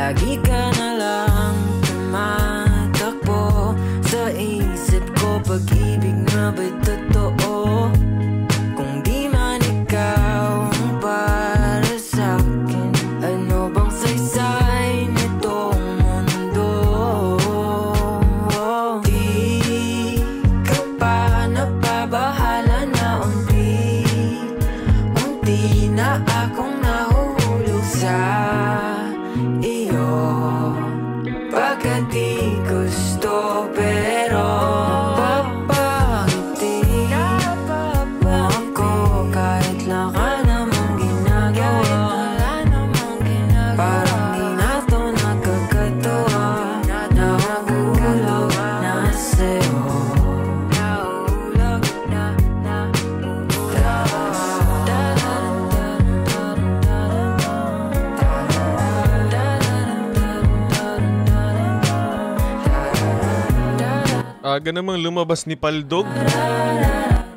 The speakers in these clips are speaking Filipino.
Lagi ka na lang tumatakbo sa isip ko. Pag-ibig na ba'y totoo? Kung di man ikaw ang para sa'kin, ano bang saysay nitong mundo? Di ka pa napabahala na unti na akong nahuhulog sa iyo. Pagkat di gusto pero papangiti mo ako kahit lang ka namang ginagawa. Parang di na to nagkakatuwa, nahuhulog na sa'yo. Aga namang lumabas ni Paldog.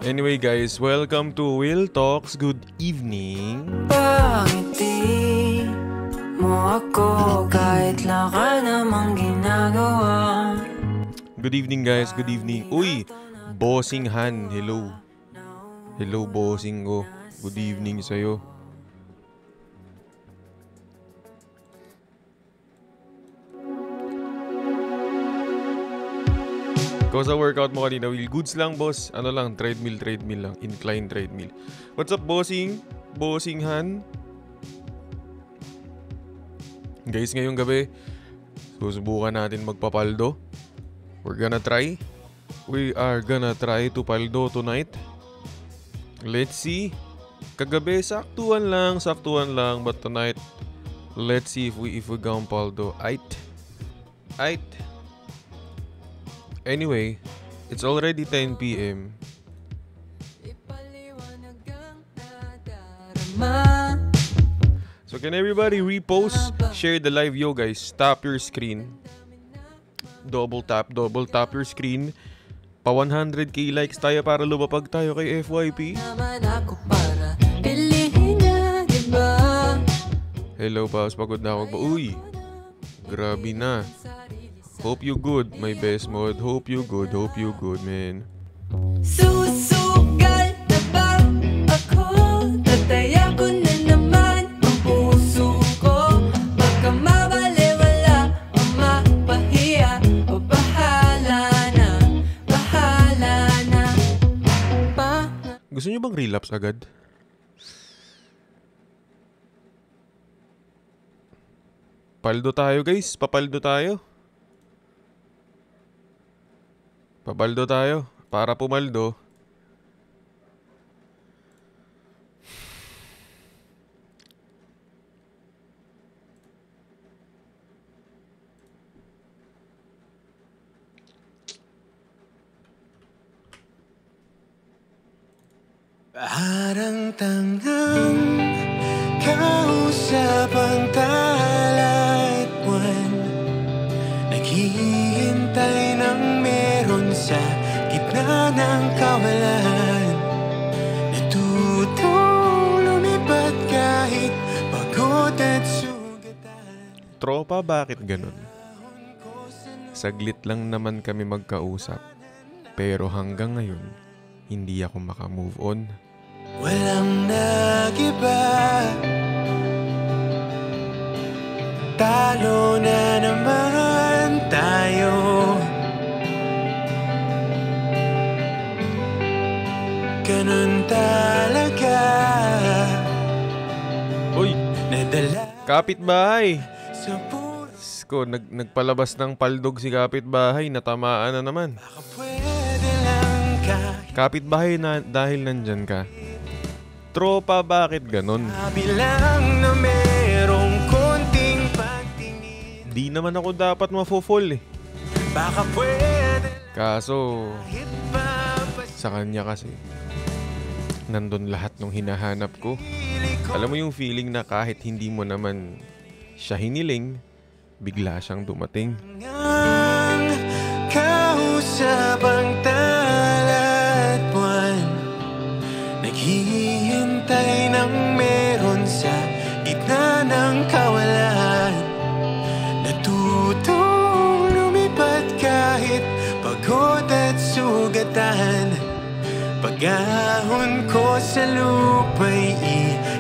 Anyway guys, welcome to Will Talks. Good evening. Pangiti mo ako kahit lang ka namang ginagawa. Good evening guys, good evening. Uy, Bossing Han, hello. Hello bossing ko. Good evening sa'yo. Ikaw sa workout mo kanina, Will. Goods lang, boss. Ano lang, treadmill lang. Incline treadmill. What's up, bossing? Bossing Han? Guys, ngayong gabi, susubukan natin magpapaldo. We're gonna try. We are gonna try to paldo tonight. Let's see. Kagabi, saktuan lang. But tonight, let's see if we gonna paldo. Aight. Anyway, it's already 10 p.m. So can everybody repost, share the live, yo guys. Tap your screen. Double tap your screen. Pa 100k likes tayo para lumapag tayo kay FYP. Hello, Paus. Pagod na ako. Uy, grabe na. Hope you good, my best mod. Hope you good, man. Susugal na ba ako? Tataya ko na naman ang puso ko. Baka mabaliwala o mapahiya, o bahala na Gusto niyo bang relapse agad? Paldo tayo guys, papaldo tayo. Papaldo tayo para pumaldo. Parang tangang kausap ang talat buwan, naghihintay ng meron sa gitna ng kawalan. Natutong lumipat kahit pagod at sugatan. Tropa, bakit ganun? Saglit lang naman kami magkausap, pero hanggang ngayon, hindi ako makamove on. Walang nag-iba, talo na naman tayo. Ganun talaga. Uy, Nadala kapitbahay! sa Ko, nagpalabas ng paldog si kapitbahay, natamaan na naman. baka pwede lang kahit Kapitbahay na dahil nandyan ka. Tropa, bakit ganun? bilang na merong konting pagtingin. Di naman ako dapat mafo-fall eh. Baka pwede Kaso, kahit papas sa kanya kasi, nandun lahat ng hinahanap ko. Alam mo yung feeling na kahit hindi mo naman siya hiniling, bigla siyang dumating. ang kausap ang talat buwan, naghihintay ng meron sa gitna ng kawalan. sugatan. Pag-ahon ko sa lupa'y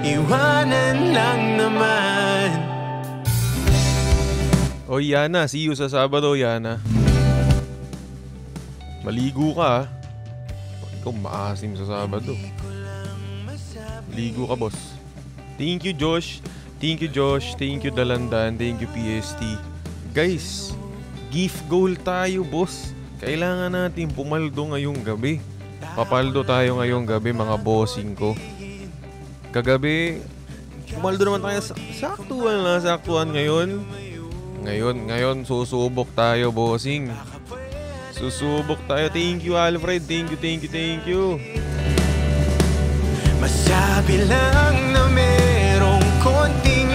iiwanan lang naman. O Yana, see you sa Sabado, Yana. Maligo ka, ha? Ikaw maasim sa Sabado. Ligo ka, boss. Thank you, Josh. Thank you, Josh. Thank you, Dalandan. Thank you, PST. Guys, gift goal tayo, boss. Kailangan natin pumaldo ngayong gabi. Papaldo tayo ngayong gabi, mga bossing ko. Kagabi, pumaldo naman tayo. Saktuan ngayon. Ngayon, susubok tayo, bossing. Susubok tayo. Thank you, Alfred. Thank you. Masabi lang na merong konting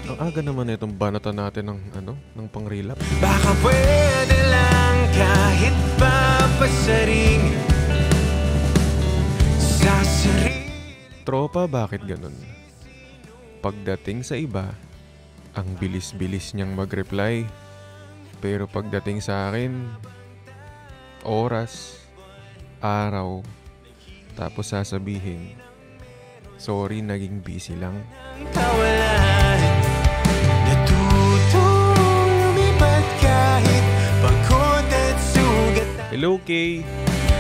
Ang aga naman na itong banatan natin ng pang-relap. Baka pwede lang kahit papasaring sa sarili. Tropa, bakit ganun? Pagdating sa iba, ang bilis-bilis niyang mag-reply. Pero pagdating sa akin, oras, araw, tapos sasabihin, sorry, naging busy lang. Kawalan, natutong lumipat kahit pagod at sugatan. Hello, Kay.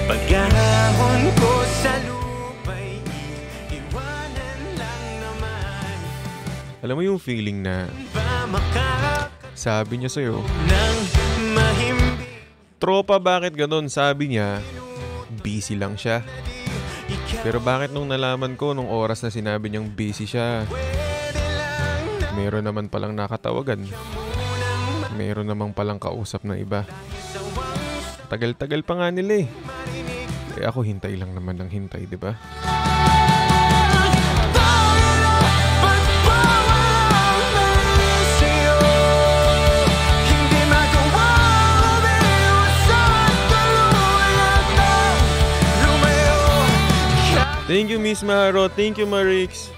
Pag-ahon ko sa lupa'y iwanan lang naman. Alam mo yung feeling na sabi niya sa'yo, Nang mahimbing tropa, bakit ganun? Sabi niya, busy lang siya. Pero bakit nung nalaman ko nung oras na sinabi niyang busy siya, meron naman palang nakatawagan. Meron naman palang kausap na iba. Tagal-tagal pa nga nila eh. Kaya ako hintay lang naman ng hintay, di ba? Thank you, Miss Maro. Thank you, Marix.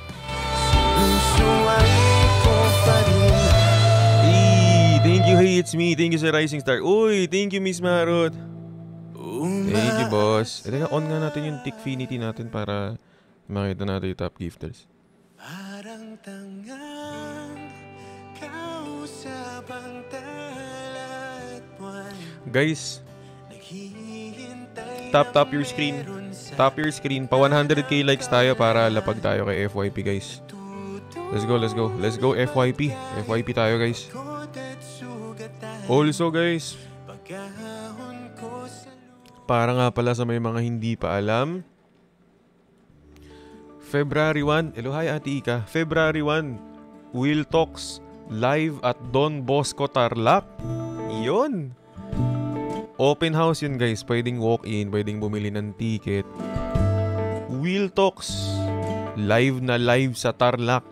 Thank you, Hey It's Me. Thank you sa Rising Star. Uy, thank you, Miss Marot. Thank you, boss. Teka, on nga natin yung Tickfinity natin para makita natin yung top gifters. Parang tangang kausap ang talatwan. Guys, tap your screen. Tap your screen. Pa 100k likes tayo para lapag tayo kay FYP, guys. Let's go FYP. FYP tayo, guys. Also, guys, para nga pala sa may mga hindi pa alam, February 1, hello, hi Ate Ika. February 1, Will Talks live at Don Bosco Tarlac. Yun. Open house yun, guys. Pwedeng walk-in, pwedeng bumili ng ticket. Will Talks live na live sa Tarlac.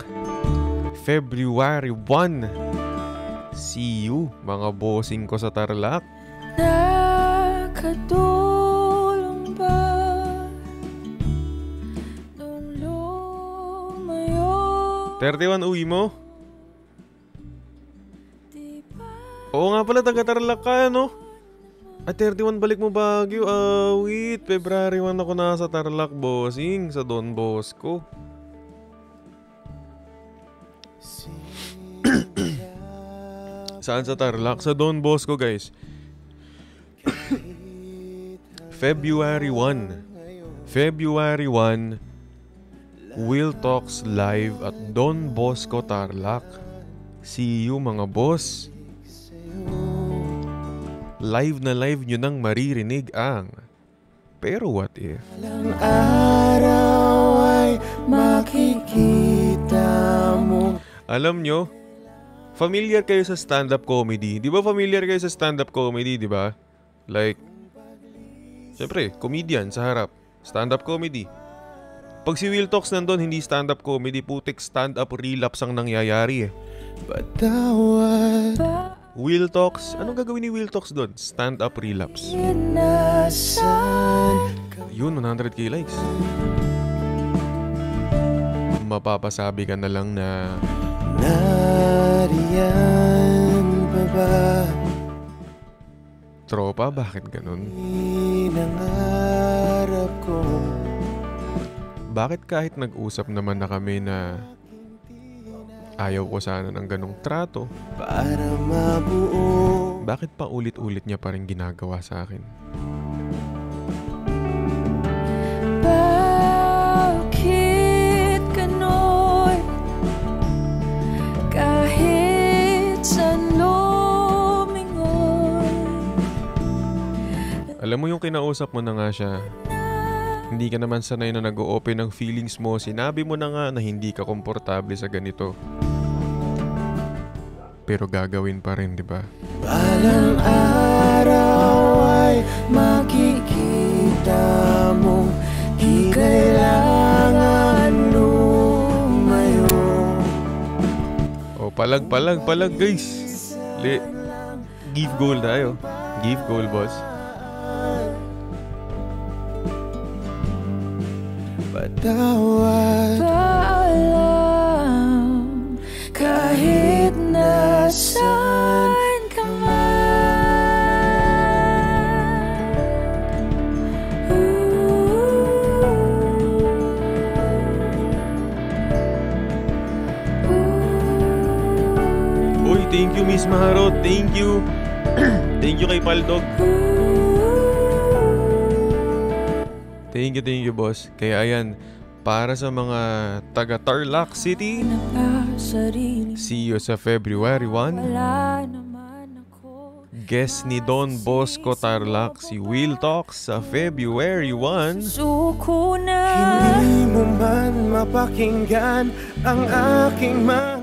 February 1. See you, mga bossing ko sa Tarlac. Nakatulong ba nung lumayo? 31 uwi mo? Oo nga pala, taga Tarlac ka, no? At 31 balik mo Baguio. Wait, February 1 ako nasa Tarlac, bossing, sa Don Bosco. Saan sa Tarlac? Sa Don Bosco, guys. February 1. February 1, Will Talks live at Don Bosco Tarlac. See you, mga boss. Live na live nyo nang maririnig ang Pero What If. Ilang araw ay makikita mo. Alam nyo, familiar kayo sa stand-up comedy. Di ba familiar kayo sa stand-up comedy, di ba? Like, syempre, comedian sa harap. Stand-up comedy. Pag si Will Talks nandun, hindi stand-up comedy. Putik stand-up relapse ang nangyayari eh. Patawad. Will Talks, anong gagawin ni Will Talks doon? Stand-up relapse. Yun, 100k likes. Mapapasabi ka na lang na Nariyan pa ba? Tropa, bakit ganun? Pinangarap ko. Bakit kahit nag-usap naman na kami na ayaw ko sana ng ganong trato, Para mabuo. bakit pa ulit-ulit niya pa rin ginagawa sa akin? Bakit ganon? Kahit saan lumingon. Alam mo yung kinausap mo na nga siya, hindi ka naman sanay na nag-o-open ng feelings mo, sinabi mo na nga na hindi ka komportable sa ganito. Pero gagawin pa rin, di ba? Balang araw ay makikita mong di kailangan lumayo. O, palag guys. Give goal tayo. Give goal, boss. Patawad. Paalam kahit nasaan ka Uy, thank you, Miss Maharot. Thank you. Thank you kay Paldog. Thank you, boss. Kaya ayan, para sa mga taga Tarlac City, see you sa February 1. Guest ni Don Bosco Tarlac, si Will Talks sa February 1. Suko na Hindi mo man mapakinggan ang aking mga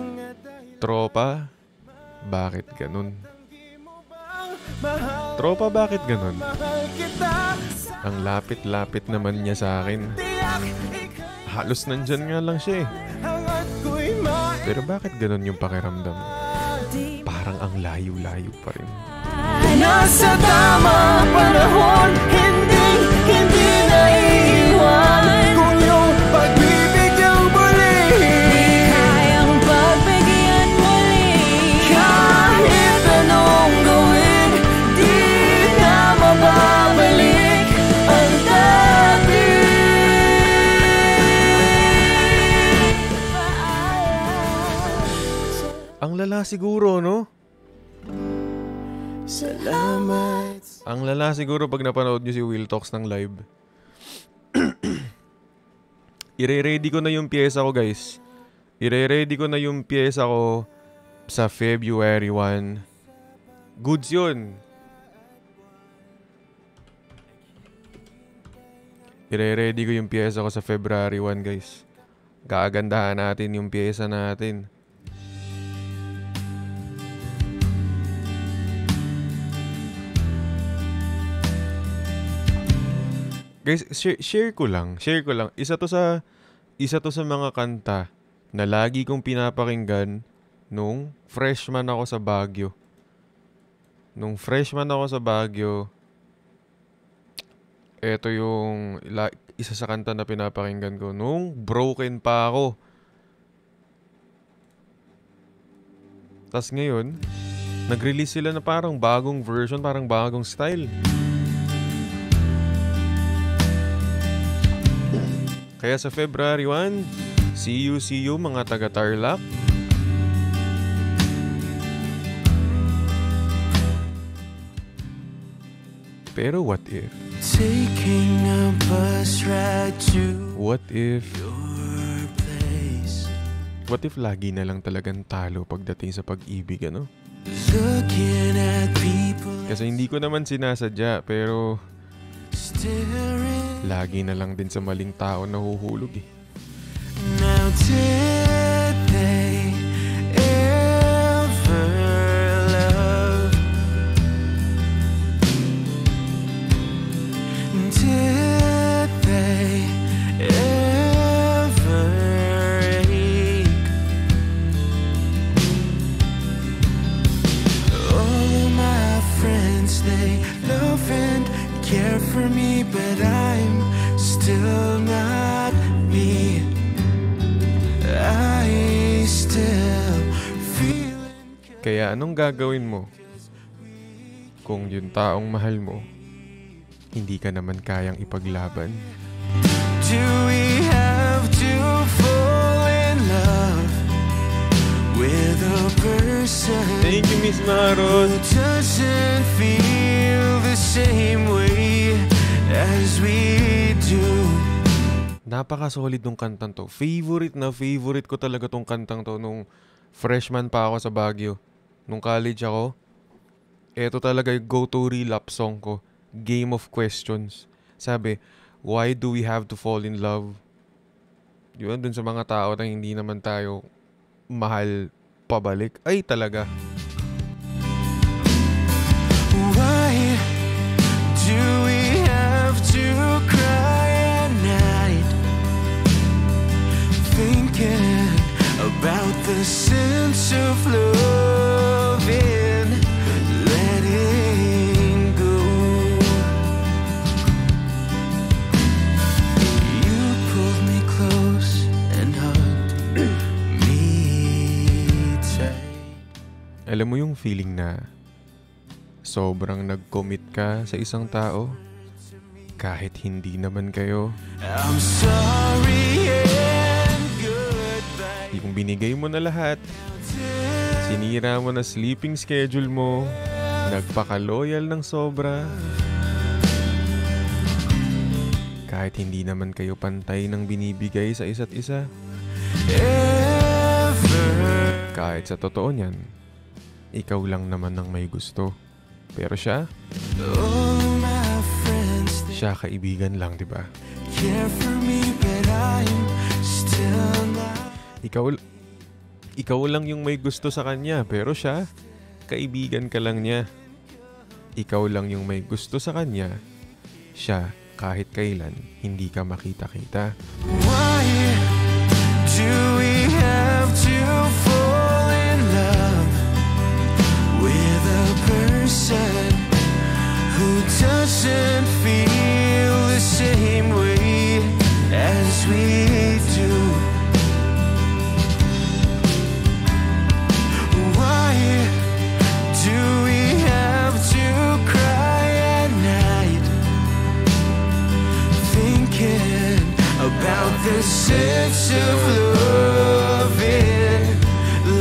Tropa, bakit ganun? Tropa, bakit ganun? mahal kita. Ang lapit-lapit naman niya sa akin. Halos nandyan nga lang siya eh. Hangat ko'y Pero bakit ganun yung pakiramdam? Parang ang layo-layo pa rin. nasa tamang panahon, hindi naiiwan. Kung yung pag-ibig ang muli, Kayang pagbigyan muli. Kahit anong gawin, di na mababalik ang dati. Ang lala siguro, no? salamat. Ang lala siguro pag napanood nyo si Will Talks ng live. Ire-ready ko na yung pyesa ko, guys. Ire-ready ko na yung pyesa ko sa February 1. Goods yun. Ire-ready ko yung pyesa ko sa February 1, guys. Gagandahan natin yung pyesa natin. Guys, share ko lang. Isa to sa mga kanta na lagi kong pinapakinggan nung freshman ako sa Baguio. Ito yung isa sa kanta na pinapakinggan ko nung broken pa ako. Tas ngayon, nag-release sila na parang bagong version, parang bagong style. Kaya sa February 1, see you mga taga Tarlac. Pero what if? Taking a bus ride to What if? your place. What if lagi na lang talagang talo pagdating sa pag-ibig, ano? Looking at people Kasi hindi ko naman sinasadya, pero staring. lagi na lang din sa maling tao nahuhulog eh. Now did they ever love? Did they ever ache? All of my friends, they love and care for me, but I'm still not me. I still feel. Kaya anong gagawin mo kung yung taong mahal mo, hindi ka naman kayang ipaglaban. Do we have to fall in love with a person Thank you, Miss Maron. who doesn't feel the same way as we do? Napaka-solid nung kantang to. Favorite ko talaga tong kantang to nung freshman pa ako sa Baguio. Nung college ako, eto talaga yung go-to relapse song ko. Game of Questions. Sabi, why do we have to fall in love? Yun, dun sa mga tao na hindi naman tayo mahal pabalik. Ay, talaga. Why do we have to cry at night, thinking about the sense of loving, letting go? You pulled me close and hugged me tight. Alam mo yung feeling na sobrang nag-commit ka sa isang tao kahit hindi naman kayo. I'm sorry and goodbye. Yung binigay mo na lahat, sinira mo na sleeping schedule mo, nagpaka-loyal ng sobra. Kahit hindi naman kayo pantay ng binibigay sa isa't isa. Kahit sa totoo niyan, ikaw lang naman ang may gusto. Pero siya, All my friends, they siya kaibigan lang, di ba? care for me, but I'm still not. Ikaw lang yung may gusto sa kanya, pero siya, kaibigan ka lang niya. Ikaw lang yung may gusto sa kanya, siya, kahit kailan, hindi ka makita-kita. Why do we have to fall in love with a person who doesn't feel the same way as we do? Why do we have to cry at night, thinking about the sense of loving,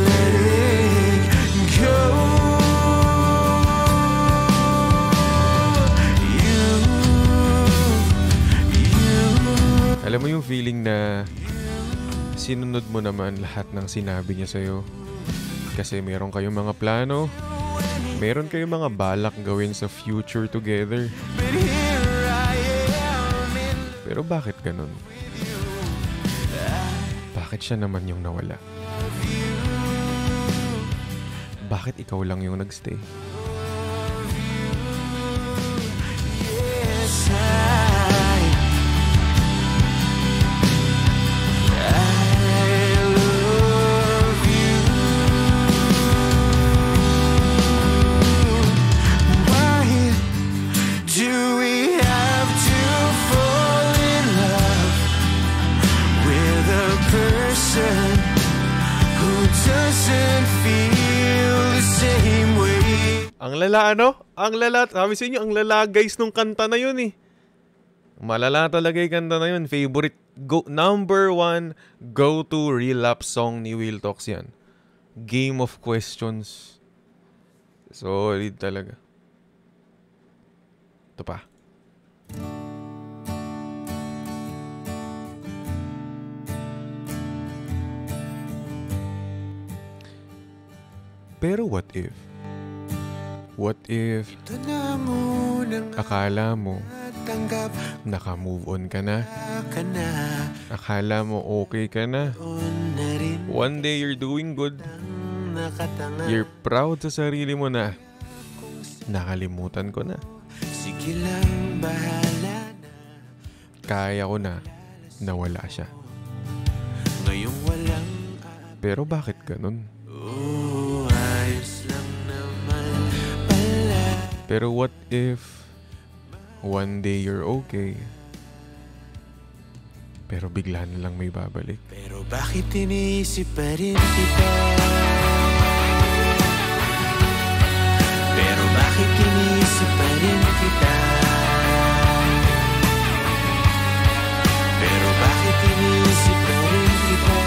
letting go? Alam mo yung feeling na sinunod mo naman lahat ng sinabi niya sa'yo. Kasi meron kayong mga plano, meron kayong mga balak gawin sa future together. But here I am in Pero bakit ganun? Bakit siya naman yung nawala? Bakit ikaw lang yung nagstay? yes, I love you. Why do we have to fall in love with a person who doesn't feel the same way? Ang lala, ano? Ang lala. Sabi sa inyo, ang lala guys nung kanta na yun eh. Malala talaga yung kanta na yun. Favorite, number 1 go-to relapse song ni Will Talks yan. Game of Questions. Solid talaga. Ito pa. Pero what if? What if Ito na munang akala mo tanggap naka-move on ka na? ka na. Akala mo okay ka na? On na rin One day you're doing good. ang nakatanga. You're proud sa sarili mo na. Nakalimutan ko na. Sige lang, bahala na. Kaya ko na. Nawala siya. Ngayong walang Pero bakit ganun? oh, ayos lang naman pala. Pero what if one day you're okay, pero bigla na lang may babalik? Pero bakit iniisip pa rin kita? Pero bakit iniisip iniisip pa rin kita. Pero bakit iniisip pa rin kita?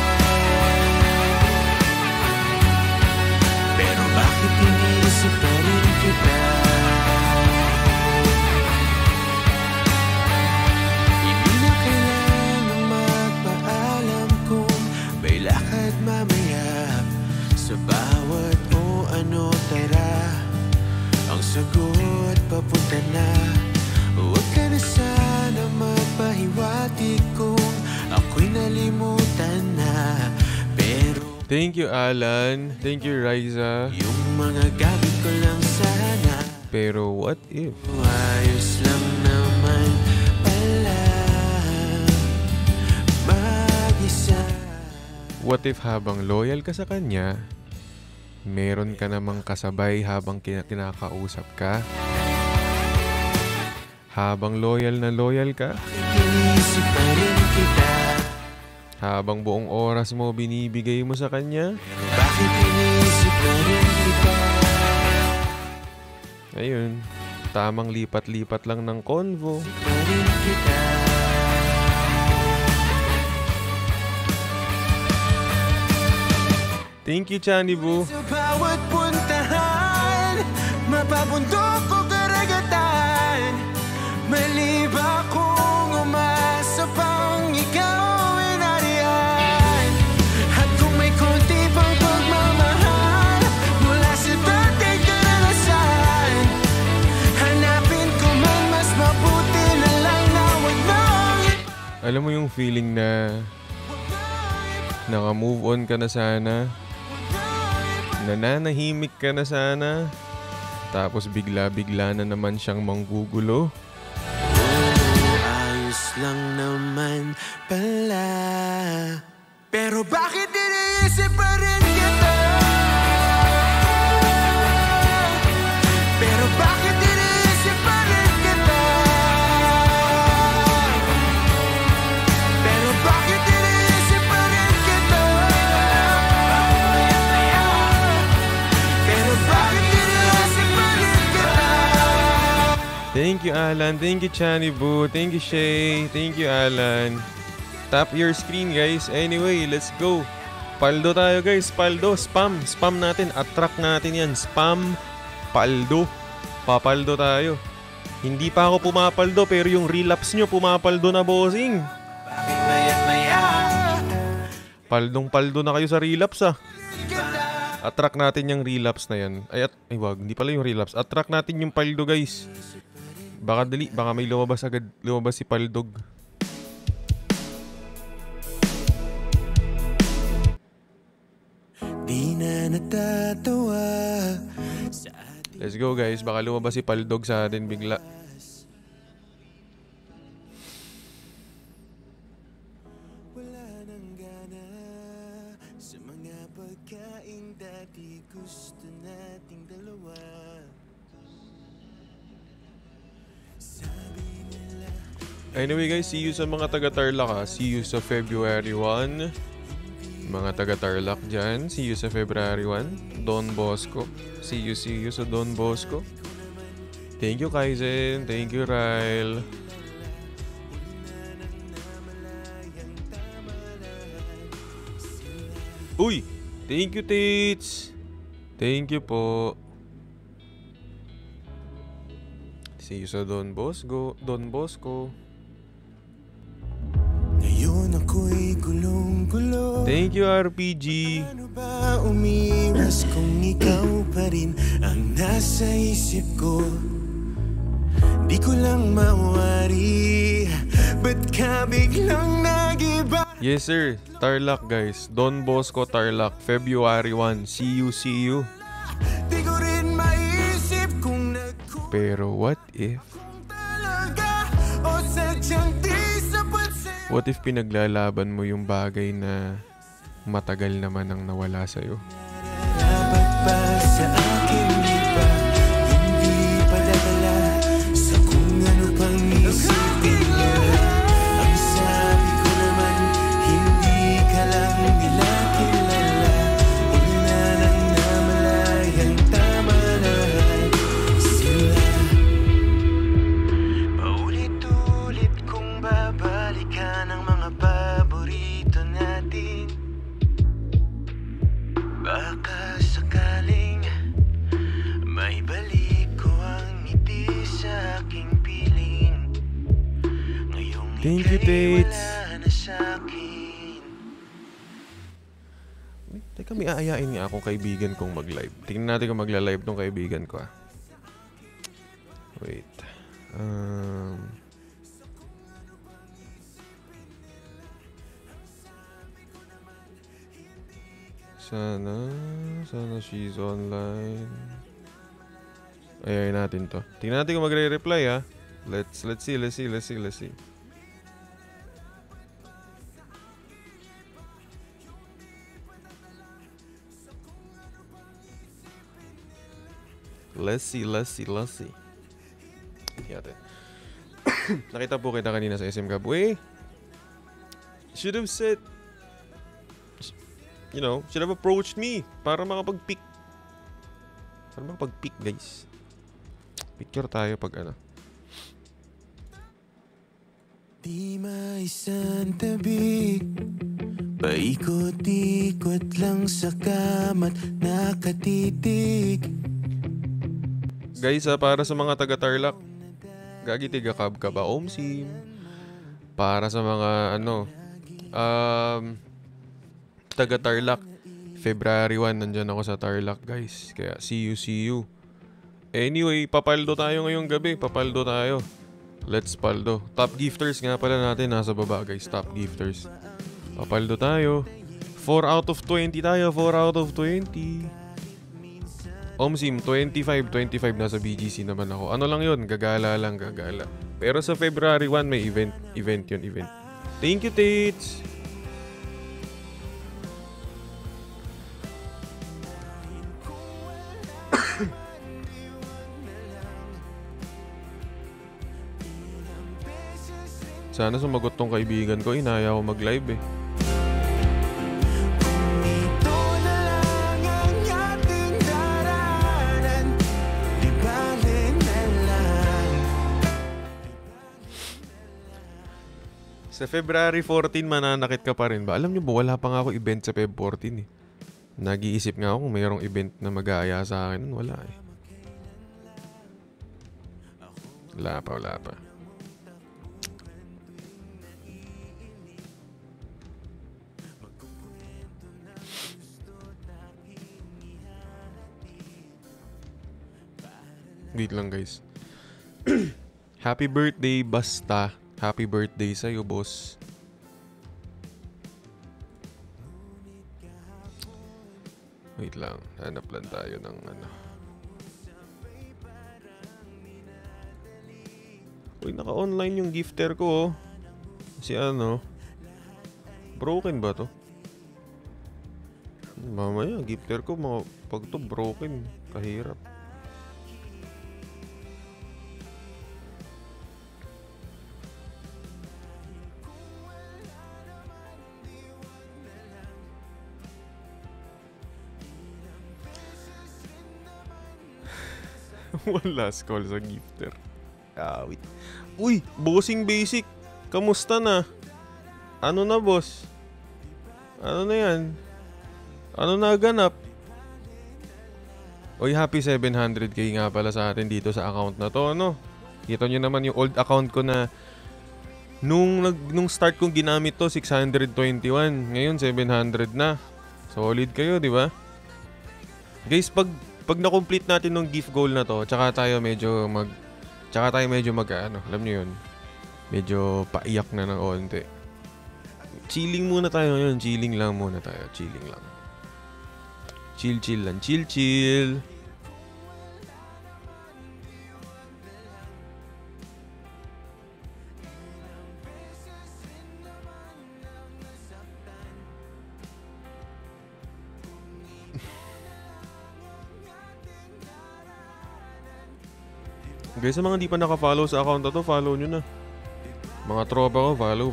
Pero bakit iniisip pa rin kita? Hindi na kailangang magpaalam kung may lakad mamaya. Sa bawat o ano tara, ang sagot papunta na. Huwag ka na sana magpahiwatig kung ako'y nalimutan na. Pero Thank you, Alan. Thank you, Riza. yung mga gamit ko lang sana, Pero what if? ayos lang naman pala mag-isa. What if habang loyal ka sa kanya, meron ka namang kasabay habang kinakausap ka? Habang loyal na loyal ka? Iniisip pa rin kita. Habang buong oras mo binibigay mo sa kanya? Bakit iniisip pa rin kita? Ayun, tamang lipat-lipat lang ng convo. Pa rin kita. Thank you, Chanibu. Sa bawat puntahan, mapabundok o karagatan, mali ba kung umasa pang ikaw ay nariyan? At kung may konti pang pagmamahal mula sa dating karanasan, hanapin ko man mas mabuti na lang na wag nang Alam mo yung feeling na naka-move on ka na sana, nananahimik ka na sana, tapos bigla-bigla na naman siyang manggugulo. ayos lang naman pala. Pero bakit iniisip pa rin kita? Pero bakit iniisip pa rin kita? Pero bakit iniisip pa rin kita? Pero bakit iniisip pa rin kita? Thank you, Alan. Thank you, Chanibu. Thank you, Shay. Thank you, Alan. Tap your screen, guys. Anyway, let's go. Paldo tayo, guys. Paldo. Spam. Spam natin. Attract natin yan. Spam. Paldo. Papaldo tayo. Hindi pa ako pumapaldo, pero yung relapse nyo pumapaldo na, bossing. Bakit maya't maya? Paldong-paldo na kayo sa relapse, ah. Attract natin yung relapse na yan. Ay, wag. Hindi pala yung relapse. Attract natin yung paldo, guys. Baka may lumabas agad. Lumabas si Paldog. Di na natatawa sa ating Let's go, guys. Baka lumabas si Paldog sa atin bigla. wala nang gana sa mga pagkain dati gusto nating dalawa. Sabi nila Anyway, guys, see you sa mga taga-Tarlac, ha. See you sa February 1. Mga taga-Tarlac dyan, see you sa February 1. Don Bosco. See you sa Don Bosco. Thank you, Kaizen. Thank you, Ryle. Uy! Thank you, Tits. Thank you po. See you sa Don Bosco. ngayon ako'y gulong-gulo. Thank you, RPG. Ano ba umiwas kung ikaw pa rin ang nasa isip ko? Di ko lang mawari, ba't ka biglang nag-iba? Yes, sir. Tarlac, guys. Don Bosco, Tarlac. February 1. See you. Di ko rin maisip kung Pero what if? talaga o sadyang di sapat sa'yo. What if pinaglalaban mo yung bagay na matagal naman ang nawala sa'yo? Dapat ba sa akin iba? Hindi padadala sa kung ano pang isipin mo. Ang sabi ko naman, hindi ka lang nila kilala. Una lang na malayang tama na sila. Thank you, Tates. Teka, may aayain nga akong kaibigan kong mag-live. Tingnan natin kung magla-live tong kaibigan ko. Wait. Sana she's online. Ayayin natin to. Tingnan natin kung magre-reply ha. Let's see. Let's see. Yatin. Nakita po kita kanina sa SM Cup. Should have said, should have approached me para makapag-pick. Guys. Picture tayo pag Di maisang tabi, paikot-ikot lang sa kamat nakatitig. Guys, para sa mga taga-Tarlac, gagitiga kab ka ba? Omsim. Para sa mga taga-Tarlac, February 1 nandyan ako sa Tarlac, guys. Kaya see you. Anyway, papaldo tayo ngayong gabi. Let's paldo. Top gifters nga pala natin nasa baba, guys. Top gifters. Papaldo tayo. 4 out of 20 tayo. 4 out of 20. Omsim, 25 nasa BGC naman ako. Ano lang yun? Gagala. Pero sa February 1 may event yun. Thank you, Tates. Sana sumagot tong kaibigan ko. Inaya ako mag-live eh. Ito na lang ang ating daranan, di bale na lang. Sa February 14, mananakit ka pa rin ba? Alam nyo ba, wala pa nga ako event sa Feb 14 eh. Nag-iisip nga ako kung mayroong event na mag-aaya sa akin. Wala eh. Wala pa. Wait lang, guys. Happy birthday, Basta. Happy birthday sa'yo, boss. Wait lang. Hanap lang tayo ng Uy, naka-online yung gifter ko, oh. Si broken ba to? Mamaya, gifter ko, pag to broken, kahirap. One last call sa gifter. Wait. Uy, bossing basic. Kamusta na? Ano na, boss? Ano na yan? Ano na ganap? Uy, happy 700k nga pala sa atin dito sa account na to, Kita nyo naman yung old account ko na nung start kong ginamit to, 621. Ngayon, 700 na. Solid kayo, di ba? Guys, pag na-complete natin ng gift goal na to, tsaka tayo medyo alam nyo yun, medyo paiyak na ng onte. Chilling muna tayo ngayon. Chilling lang muna tayo. Chilling lang. Chill lang. Chill. Guys, sa mga di pa naka-follow sa account na to, follow nyo na. Mga tropa ko, follow.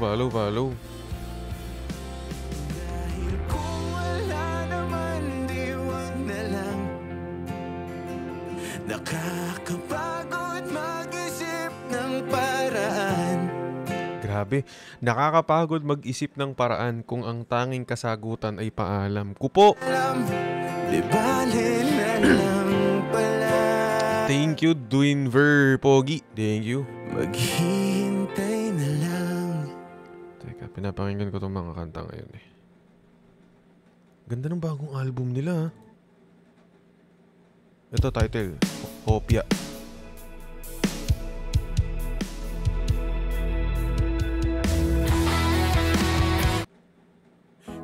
Dahil kung wala naman, di wag na lang. Nakakapagod mag-isip ng paraan. Grabe, nakakapagod mag-isip ng paraan kung ang tanging kasagutan ay paalam. Kupo! Di bale na lang pala. Thank you, Dwinver Pogi. Thank you. Maghihintay na lang Teka, pinapakinggan ko tong mga kanta ngayon eh. Ganda ng bagong album nila. Ito title, Hopya.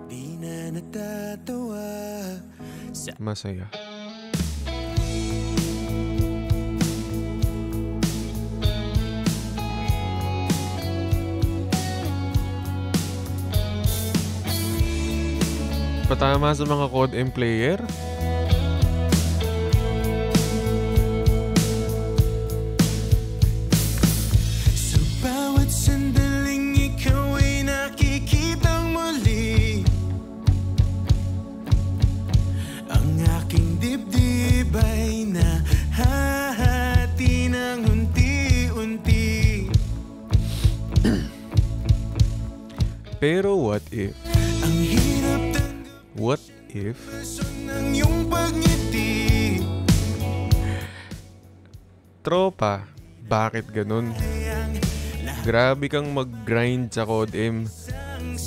Di na natatawa sa Masaya. Patama sa mga Code M player. Sa bawat sandaling ikaw ay nakikitang muli. Ang aking dibdib ay nahahati ng unti-unti. Pero what if? Ang hirap What if? ng iyong pagngiti. Tropa, bakit ganun? Grabe kang mag-grind sa Code M.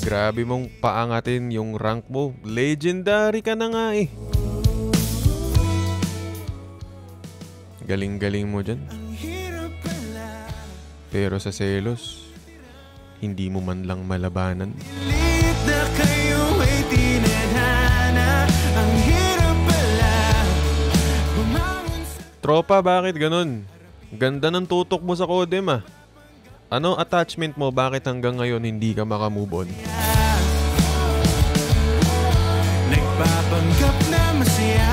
Grabe mong paangatin yung rank mo. Legendary ka na nga eh. Galing-galing mo dyan. Ang hirap pala. Pero sa selos, hindi mo man lang malabanan. Pilit na kayo ay tinadhana. Ang hirap pala. Bumangon sa Tropa, bakit ganun? Ganda ng tutok mo sa Code M ah. Ano attachment mo? Bakit hanggang ngayon hindi ka makamove on? nagpapanggap na masaya.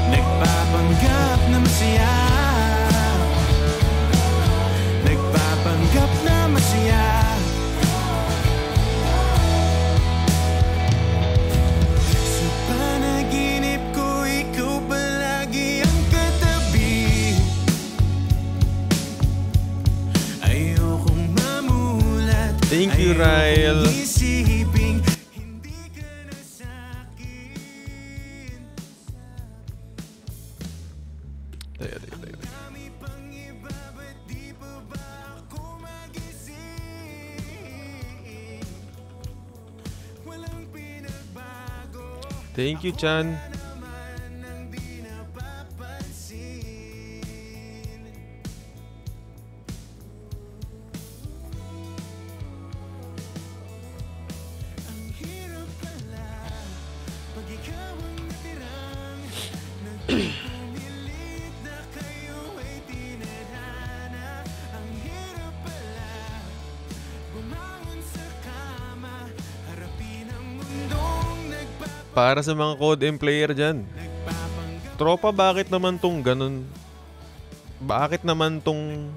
Nagpapanggap na masaya. Nagpapanggap na masaya. Sa panaginip ko, ikaw palagi ang katabi. Ayokong mamulat. Thank you, Ryle. Ayokong isiping hindi ka na sa'kin. Teka. Marami pang iba, ba't di pa ba ako magising? Walang pinagbago Thank you, Chan. naman ang di napapansin. Ang hirap pala pag ikaw ang natirang nagpumilit na kayo ay tinadhana. Ang hirap pala bumangon sa kama, harapin ang mundong Para sa mga Code M player dyan. Tropa, bakit naman tong ganun? Bakit naman tong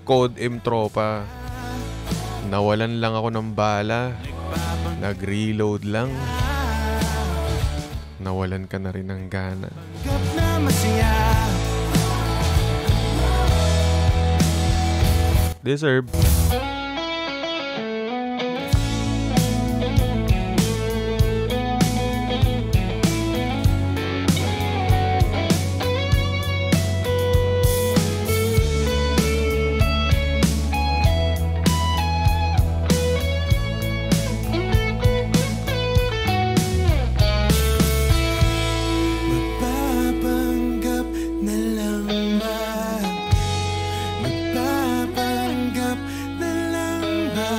Code M tropa? Nawalan lang ako ng bala. Nag-reload lang. Nawalan ka na rin ng gana. nagpanggap na masaya. Deserve. Magpapanggap na lang ba? Magpapanggap na lang ba?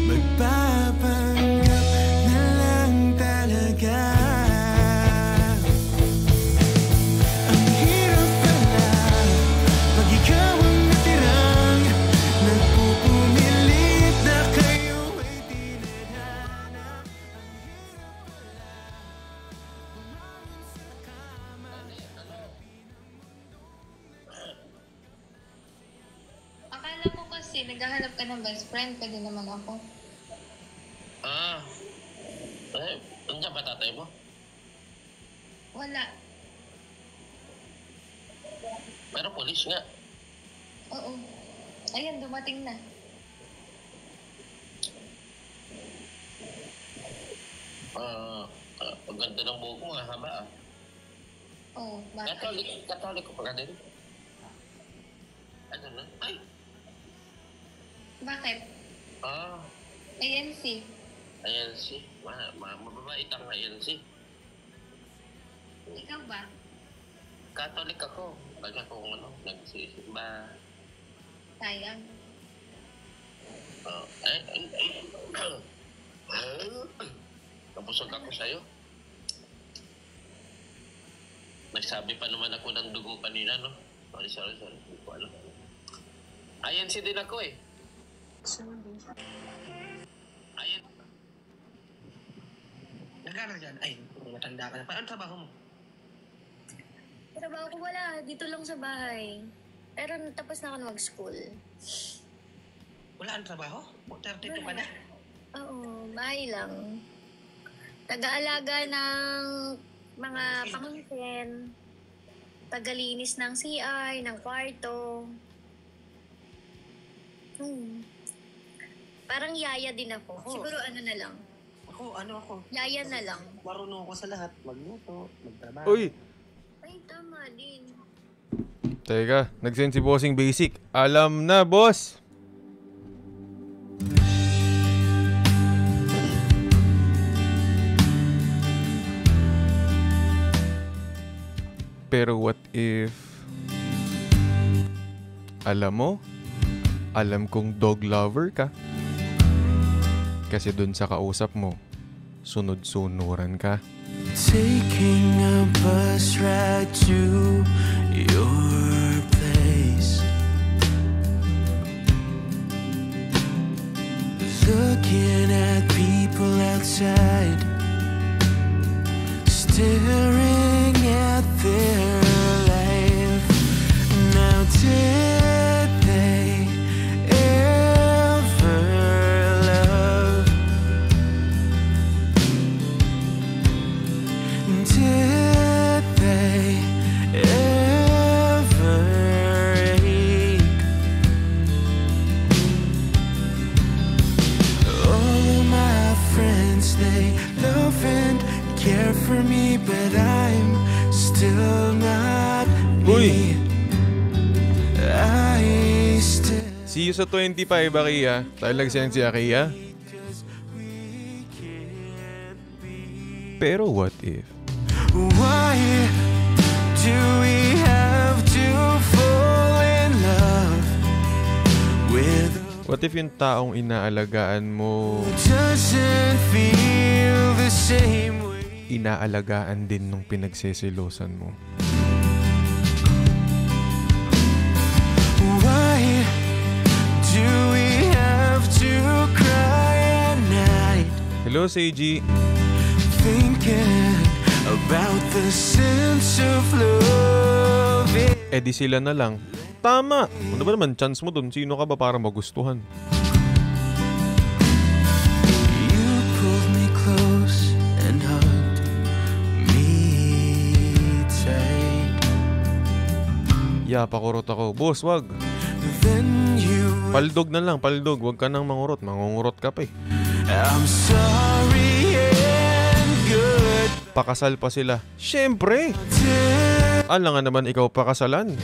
Magpapanggap na lang talaga. Ang hirap pala pag ikaw ang natirang nagpupumilit na kayo ay tinadhana. Akala ko kasi naghahanap ka ng best friend, pwede naman ako. Nandiyan ba tatay mo? Wala. Pero polis nga. Oo. Ayan, dumating na. Ang ganda ng buhok mo, haba ah. Oo, bakit? Katolik ko pa ka din. Ano na? Ay! Bakit? Ah, ANC. ayan si. Mababait ang ayan si. Ikaw ba? Catholic ako. Lagi akong nagsisimba. Sayang. Napusog ako sa'yo. Nagsabi pa naman ako ng dugo kanina, no? Sorry. Hindi ko alam. INC din ako eh. Ayan. Nag-aaral dyan? Ay, matanda ka na. Paano trabaho mo? Trabaho ko wala. Dito lang sa bahay. Pero tapos na ako mag-school. Wala ang trabaho? 32 ka na? Oo, bahay lang. Taga-alaga ng mga pamangkin. Tagalinis ng CR, ng kwarto. Parang yaya din ako. Siguro ano na lang. Ako? Yaya na lang. Marunong ako sa lahat. Magluto, magtrabaho. Uy! Ay, tama din. Teka, nag-send si Bossing Basic. Alam na, boss! Pero what if... Alam mo? Alam kong dog lover ka. Kasi dun sa kausap mo, sunod-sunuran ka. Taking a bus ride to your place. Looking at people outside, staring at their life. Now did they ever love? Did they ever ache? All of my friends, they love and care for me, but I'm still not me. I still See you sa 25, Akia. Dahil nag-send si Akia. Pero what if? Why do we have to fall in love with What if yung taong inaalagaan mo, who doesn't feel the same way? inaalagaan din nung pinagsisilosan mo? Why do we have to cry at night, Hello, Seiji. thinking about the sense of love? Eh di sila na lang. Tama! Ano ba naman chance mo dun? Sino ka ba para magustuhan? You pulled me close and hugged me tight. Pakurot ako. Boss, wag. Then you, Paldog na lang, paldog. Wag ka nang mangurot. Mangungurot ka pa eh. I'm sorry and good. Pakasal pa sila. Siyempre! Alam nga naman ikaw pakasalan.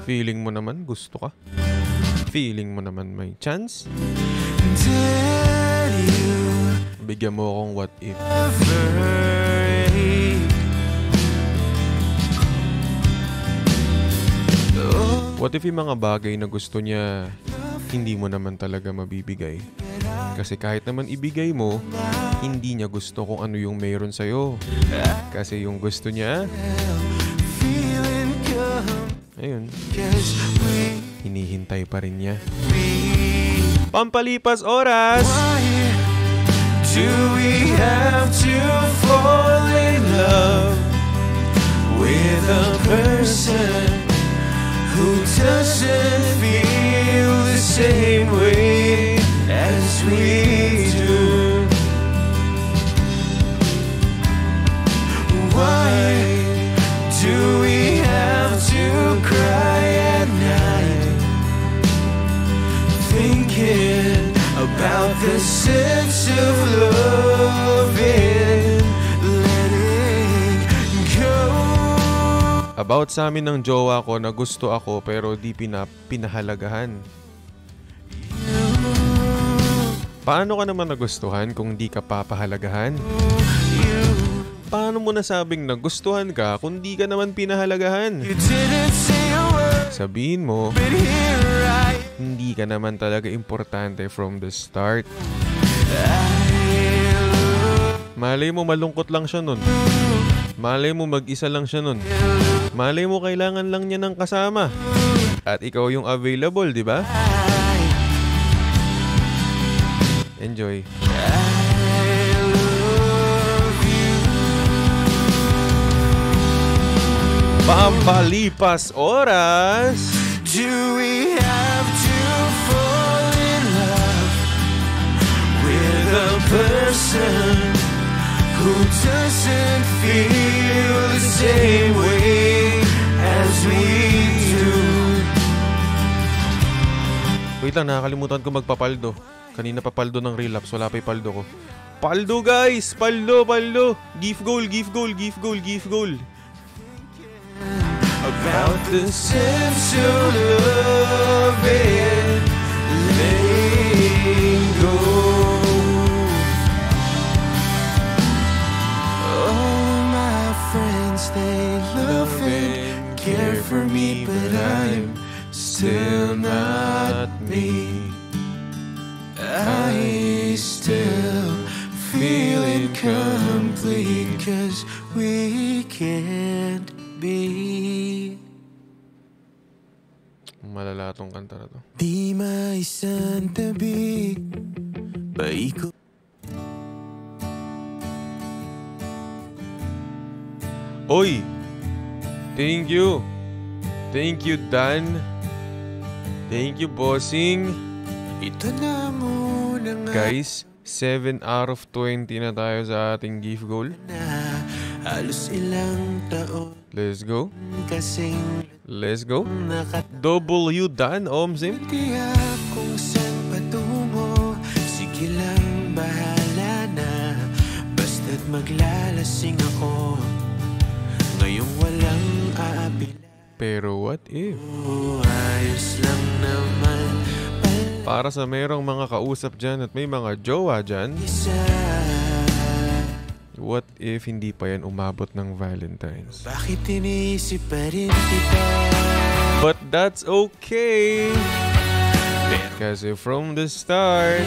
Feeling mo naman gusto ka. Feeling mo naman may chance. Did you Bigyan mo akong what if. ever ache? Oh, What if yung mga bagay na gusto niya hindi mo naman talaga mabibigay? Kasi kahit naman ibigay mo, hindi niya gusto kung ano yung mayroon sa'yo. Kasi yung gusto niya, feeling come, ayun, 'cause hinihintay pa rin niya. we Pampalipas oras! Why do we have to fall in love with a person who doesn't feel the same way as we do? Why do we have to cry at night, thinking about the sense of love and letting go? About sa amin ng jowa ko na gusto ako pero di pinahalagahan. Paano ka naman nagustuhan kung di ka papahalagahan? Paano mo nasabing nagustuhan ka kung di ka naman pinahalagahan? Sabihin mo, hindi ka naman talaga importante from the start. Malay mo malungkot lang siya nun. Malay mo mag-isa lang siya nun. Malay mo kailangan lang niya ng kasama. At ikaw yung available, di ba? Enjoy. Pampalipas oras. Do we have to fall in love with a person who doesn't feel the same way as we do? Wait lang, nakakalimutan ko magpapaldo. Kanina pa paldo ng relapse, wala pa yung paldo ko. Paldo guys! Paldo! Give goal! About the sense of love and letting go. All my friends, they love and care for me, but I'm still not me. I still feel incomplete 'cause we can't be. Malala tong kanta na to. Di maisang tabi, paikot. Oy! Thank you! Thank you, Dan! Thank you, bossing! Ito na muna nga Guys, 7 out of 20 na tayo sa ating gift goal. na halos ilang taon Let's go. kasing Let's go. nakatitiyak W Dan, Omsim. kung saan patungo. Sige lang, bahala na. Basta't maglalasing ako ngayong walang aabila. Pero what if? Ayos lang naman Para sa merong mga kausap dyan at may mga jowa dyan, isa. what if hindi pa yan umabot ng Valentine's? Bakit iniisip pa rin kita? But that's okay! Kasi from the start,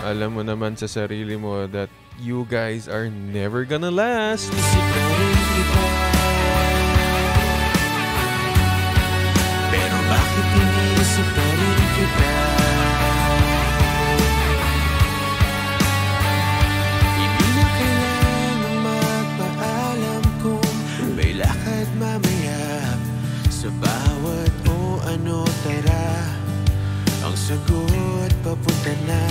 alam mo naman sa sarili mo that you guys are never gonna last. Isip pa rin kita. Pero bakit iniisip pa rin kita? Hindi na kailangang magpaalam kung may lakad mamaya. Sa bawat o ano tara, ang sagot papunta na.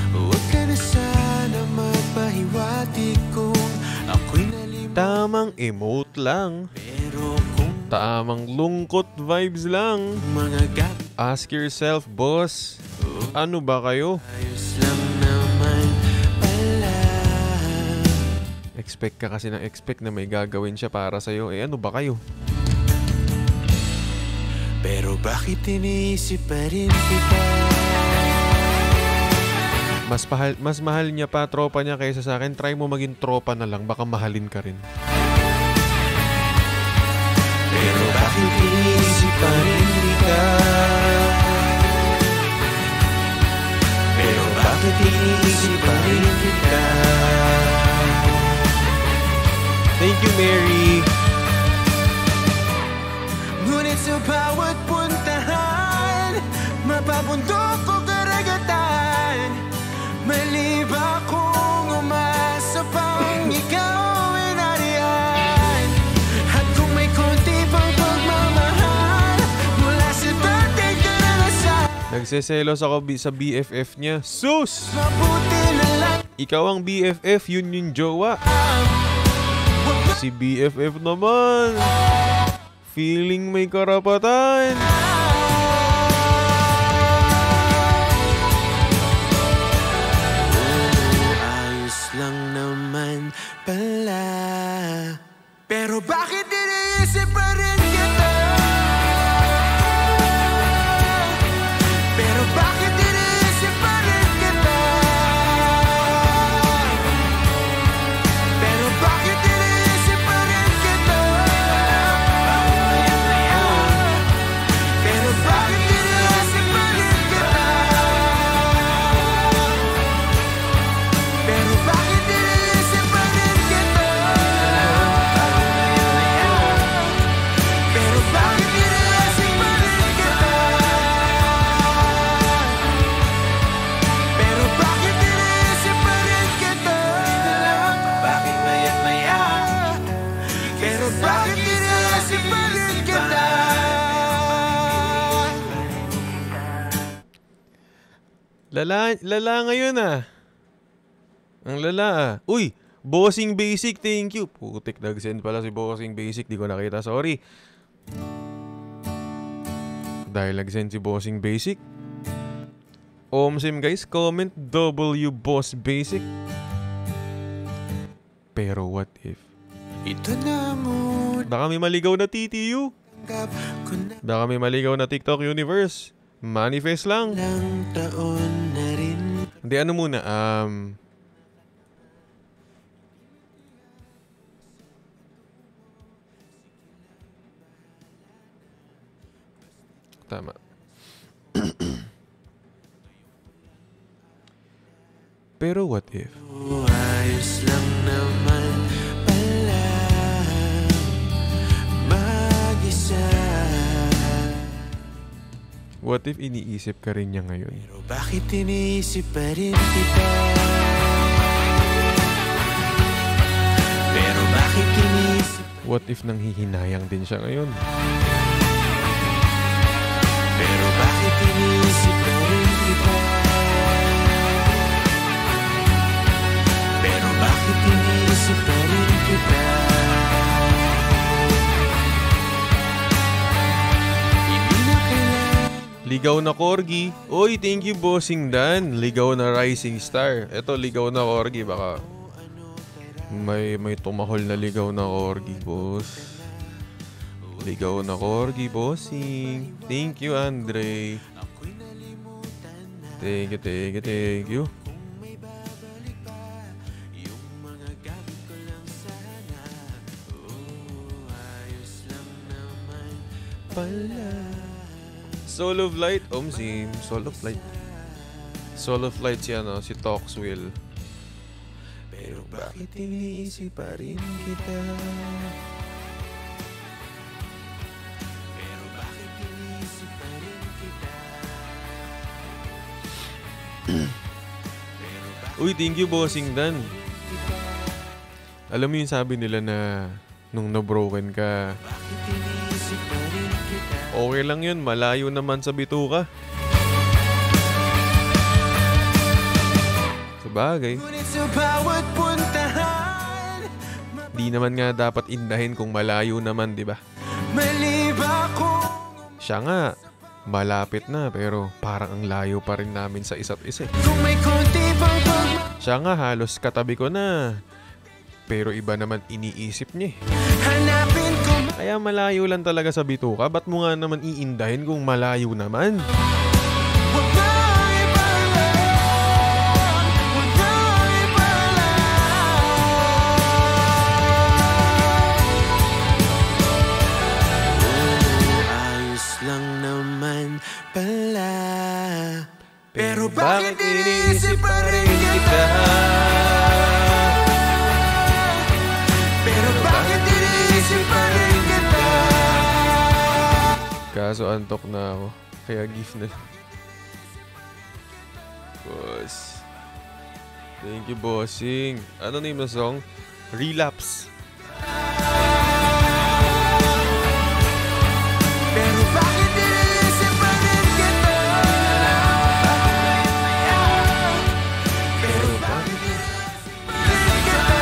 Huwag ka na sana magpahiwatig kung ako'y nalimutan. Tamang emote lang. Pero kung Tamang lungkot vibes lang. mga gap, Ask yourself, boss, ano ba kayo? ayos lang naman pala. Expect ka kasi ng expect na may gagawin siya para sa'yo. Eh ano ba kayo? Pero bakit iniisip pa rin kita? Mas mahal niya pa tropa niya kaysa sa akin. Try mo maging tropa na lang. Baka mahalin ka rin. Pero bakit iniisip pa rin kita? Pero bakit iniisip pa rin kita? Thank you, Mary. Ngunit sa bawat puntahan, mapapundok ko karagatan. Mali ba kung umasa pang ikaw ay nariyan? At kung may konti pang pagmamahal mula sa dating karanasan, Nagseselos ako sa BFF niya. Sus! mabuti na lang Ikaw ang BFF, yun yung jowa. Si BFF naman. Feeling may karapatan. ayos lang naman pala. Pero bakit iniisip Lala ngayon ah. Ang lala ah. Uy, Bossing Basic, thank you. Putik, nag-send pala si Bossing Basic. Di ko nakita, sorry. Dahil nag-send si Bossing Basic. Omsim guys, comment W Boss Basic. Pero what if? Ito na mo Baka may maligaw na TTU. ko na Baka may maligaw na TikTok Universe. Manifest lang. lang taon na rin. Hindi, ano muna, tama. Pero what if? Ayos lang naman pala mag-isa. What if iniisip ka rin niya ngayon? Pero bakit iniisip pa rin kita? Pero bakit iniisip? What if nanghihinayang din siya ngayon? Pero bakit iniisip pa rin kita? Pero bakit iniisip pa rin kita? Hindi na kailangan. Ligaw na Corgi. Oy, thank you Bossing Dan. Ligaw na Rising Star. Eto, ligaw na Corgi. Baka may tumahol na ligaw na Corgi, boss. Ligaw na Corgi, Bossing. Thank you, Andre. Thank you. Soul of Light, Omsim. Soul of Light. Soul of Light si si Toxwill. Pero bakit iniisip pa rin kita? Pero bakit iniisip pa rin kita? Uy, thank you, Bossing Dan. Alam mo yung sabi nila na nung na-broken ka, Bakit iniisip pa rin kita? okay lang yun, malayo naman sa bituka. Sabagay, Ngunit sa bawat puntahan, di naman nga dapat indahin kung malayo naman, di ba? mali ba kung Siya nga, malapit na pero parang ang layo pa rin namin sa isa't isa. kung may konti pang Siya nga halos katabi ko na, pero iba naman iniisip niya. hanapin ko? Kaya malayo lang talaga sa bituka, ba't mo nga naman iindahin kung malayo naman? Huwag na ipalam, huwag na ipalam. Ayos lang naman pala. Pero bakit iniisip pa rin kita? Pero bakit iniisip pa rin kita? Kaso antok na ako, kaya gift na. Boss. Thank you, Bossing. Ano name ng song? Relapse. Pero bakit iniisip pa rin kita? Pero bakit iniisip pa rin kita?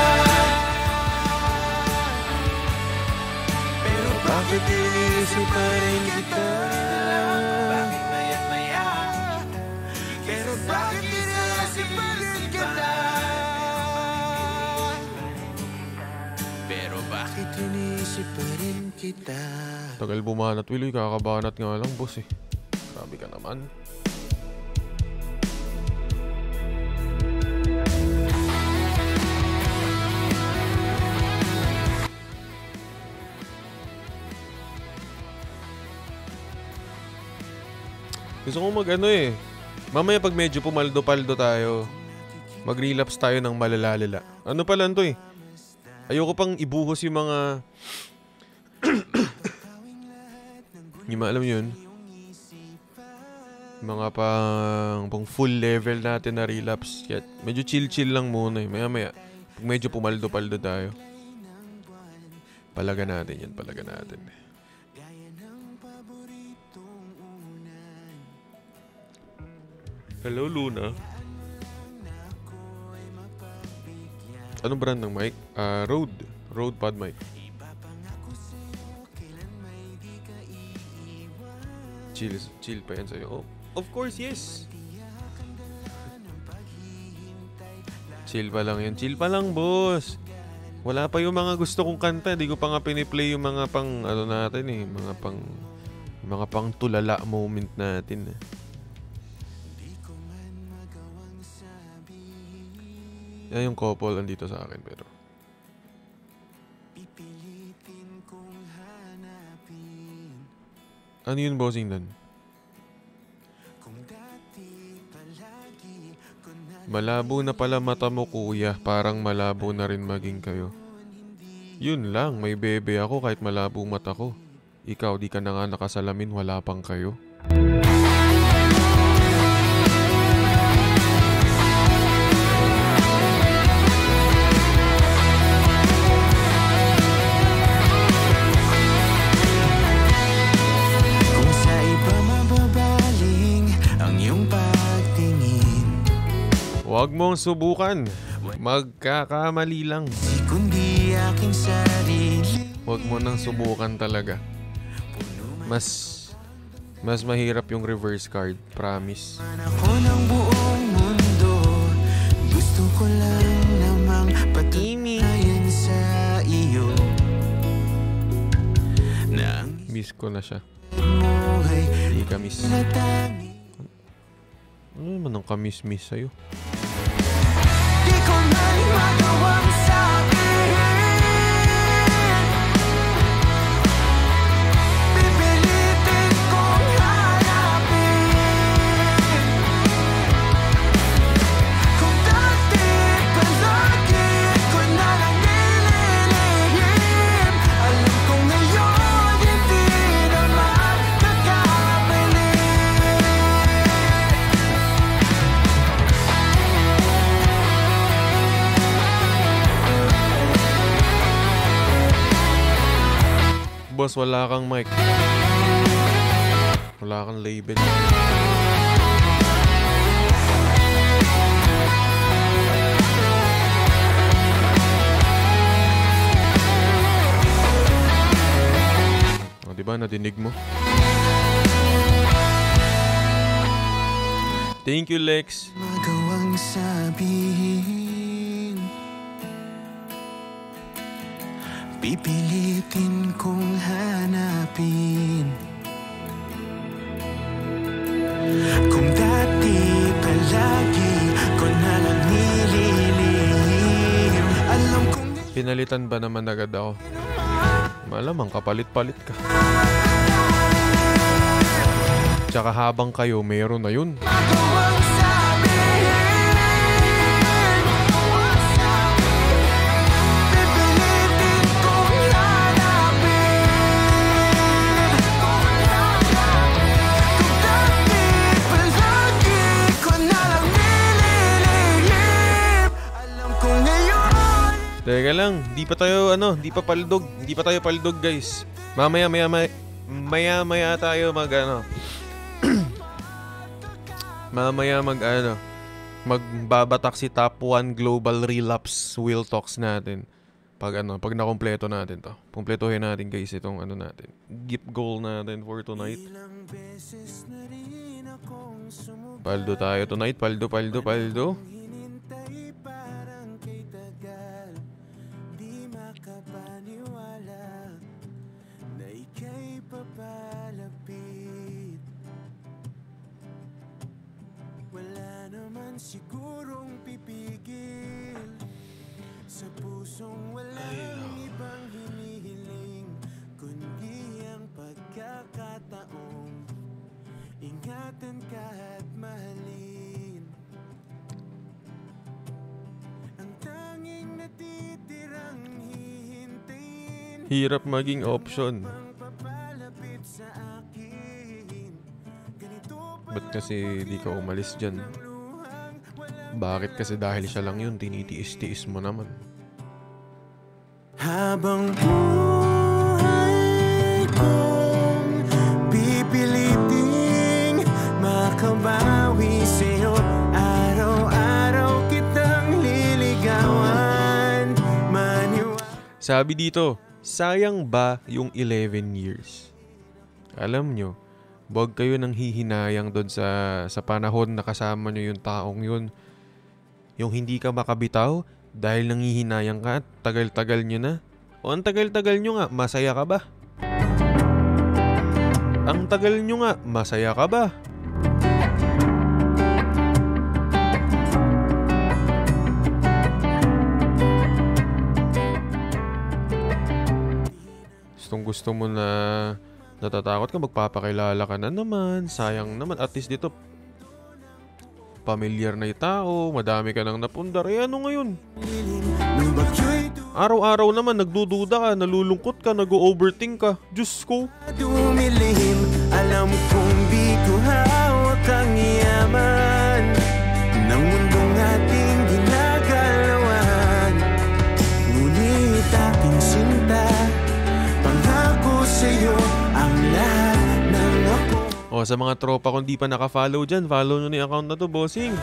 Pero bakit iniisip pa rin kita? Bakit maya't maya? Pero bakit iniisip pa rin kita? Pero bakit iniisip pa rin kita? Tagal bumanat, Willoy. Kakabanat nga lang, boss eh. Grabe ka naman. Gusto ko mamaya pag medyo pumaldo-paldo tayo, mag-relapse tayo ng malalalala. Ano pa lang to eh. Ayoko pang ibuhos yung mga yung mga, alam mo yun, mga pang full level natin na relapse. Kaya medyo chill lang muna eh. Maya pag medyo pumaldo-paldo tayo, palaga natin yan. Hello, Luna. Anong brand ng mic? Rode Pod mic. Chill pa yan sa'yo. Oh, of course, yes. Chill pa lang yan. Chill pa lang, boss. Wala pa yung mga gusto kong kanta. Di ko pa nga piniplay yung mga pang ano natin eh. Mga pang tulala moment natin eh. Yan yung couple andito sa akin pero. Ano yun, bossing nun? Malabo na pala mata mo, kuya. Parang malabo na rin maging kayo. Yun lang, may bebe ako kahit malabo mata ko. Ikaw, di ka na nga nakasalamin, wala pang kayo. Kung sa iba mababaling ang iyong pagtingin, Huwag mong subukan. Magkakamali lang. kundi aking sarili. Huwag mo nang subukan talaga. Mas mahirap yung reverse card. Promise. Ako ng buong mundo, gusto ko lang namang patunayan sa iyo na ang Miss ko na siya. mo ay Hindi ka miss. natangi. Ano naman ang kamis-miss sa'yo? Di ko man magawang sabihin, pipilitin kong hanapin. Kung dati palagi ko na lang nililihim, alam kong ngayon hindi naman nagkamali. Boss, wala kang mic. Wala kang label. O, diba? Nadinig mo? Thank you, Lex. Magawang sabihin, pipilitin kong hanapin. Kung dati palagi ko na lang nililihim, alam kong Pinalitan ba naman agad ako? Malamang kapalit-palit ka. Tsaka habang kayo, meron na yun. magawang sabihin, pipilitin kong hanapin. Kung dati palagi ko na lang nililihim, alam ko ngayon. Teka lang, di pa tayo paldog guys. Mamaya tayo magbabatak si Top 1 Global Relapse Will Talks natin. Pag nakompleto natin to. Kumpletuhin natin guys itong natin. Gift goal natin for tonight. Paldo tayo tonight, paldo. Hinintay parang kay tagal, di makapaniwala na ika'y papalapit. Wala naman sigurong pipigil sa pusong walang ibang hinihiling, kundi ang pagkakataong ingatan ka at mahalin. Ang tanging natitirang hihintayin, Hirap maging option. ang papalapit sa akin. Ganito pa Ba't kasi di ka umalis dyan? luhang walang Bakit kasi dahil siya lang yun, tinitiis-tiis mo naman. habang buhay kong pipiliting makabawi sa'yo Sabi dito, sayang ba yung 11 years? Alam nyo, wag kayo nang hihinayang doon sa panahon na kasama nyo yung taong yun. Yung hindi ka makabitaw dahil nanghihinayang ka at tagal-tagal nyo na. O ang tagal-tagal nyo nga, masaya ka ba? Ang tagal nyo nga, masaya ka ba? Gusto mo na natatakot ka, magpapakilala ka na naman. Sayang naman, at least dito pamilyar na yung tao, madami ka nang napundar. Eh ano ngayon? Araw-araw naman nagdududa ka, nalulungkot ka, nag-overthink ka. Diyos ko. Dumilihim, alam kong di ko hawak ang yaman ng mundong ating ginagalawan. Ngunit aking sinta, pangako sa'yo ang lahat ng ako. O sa mga tropa kung di pa naka-follow dyan, follow nyo na yung account na to, bossing.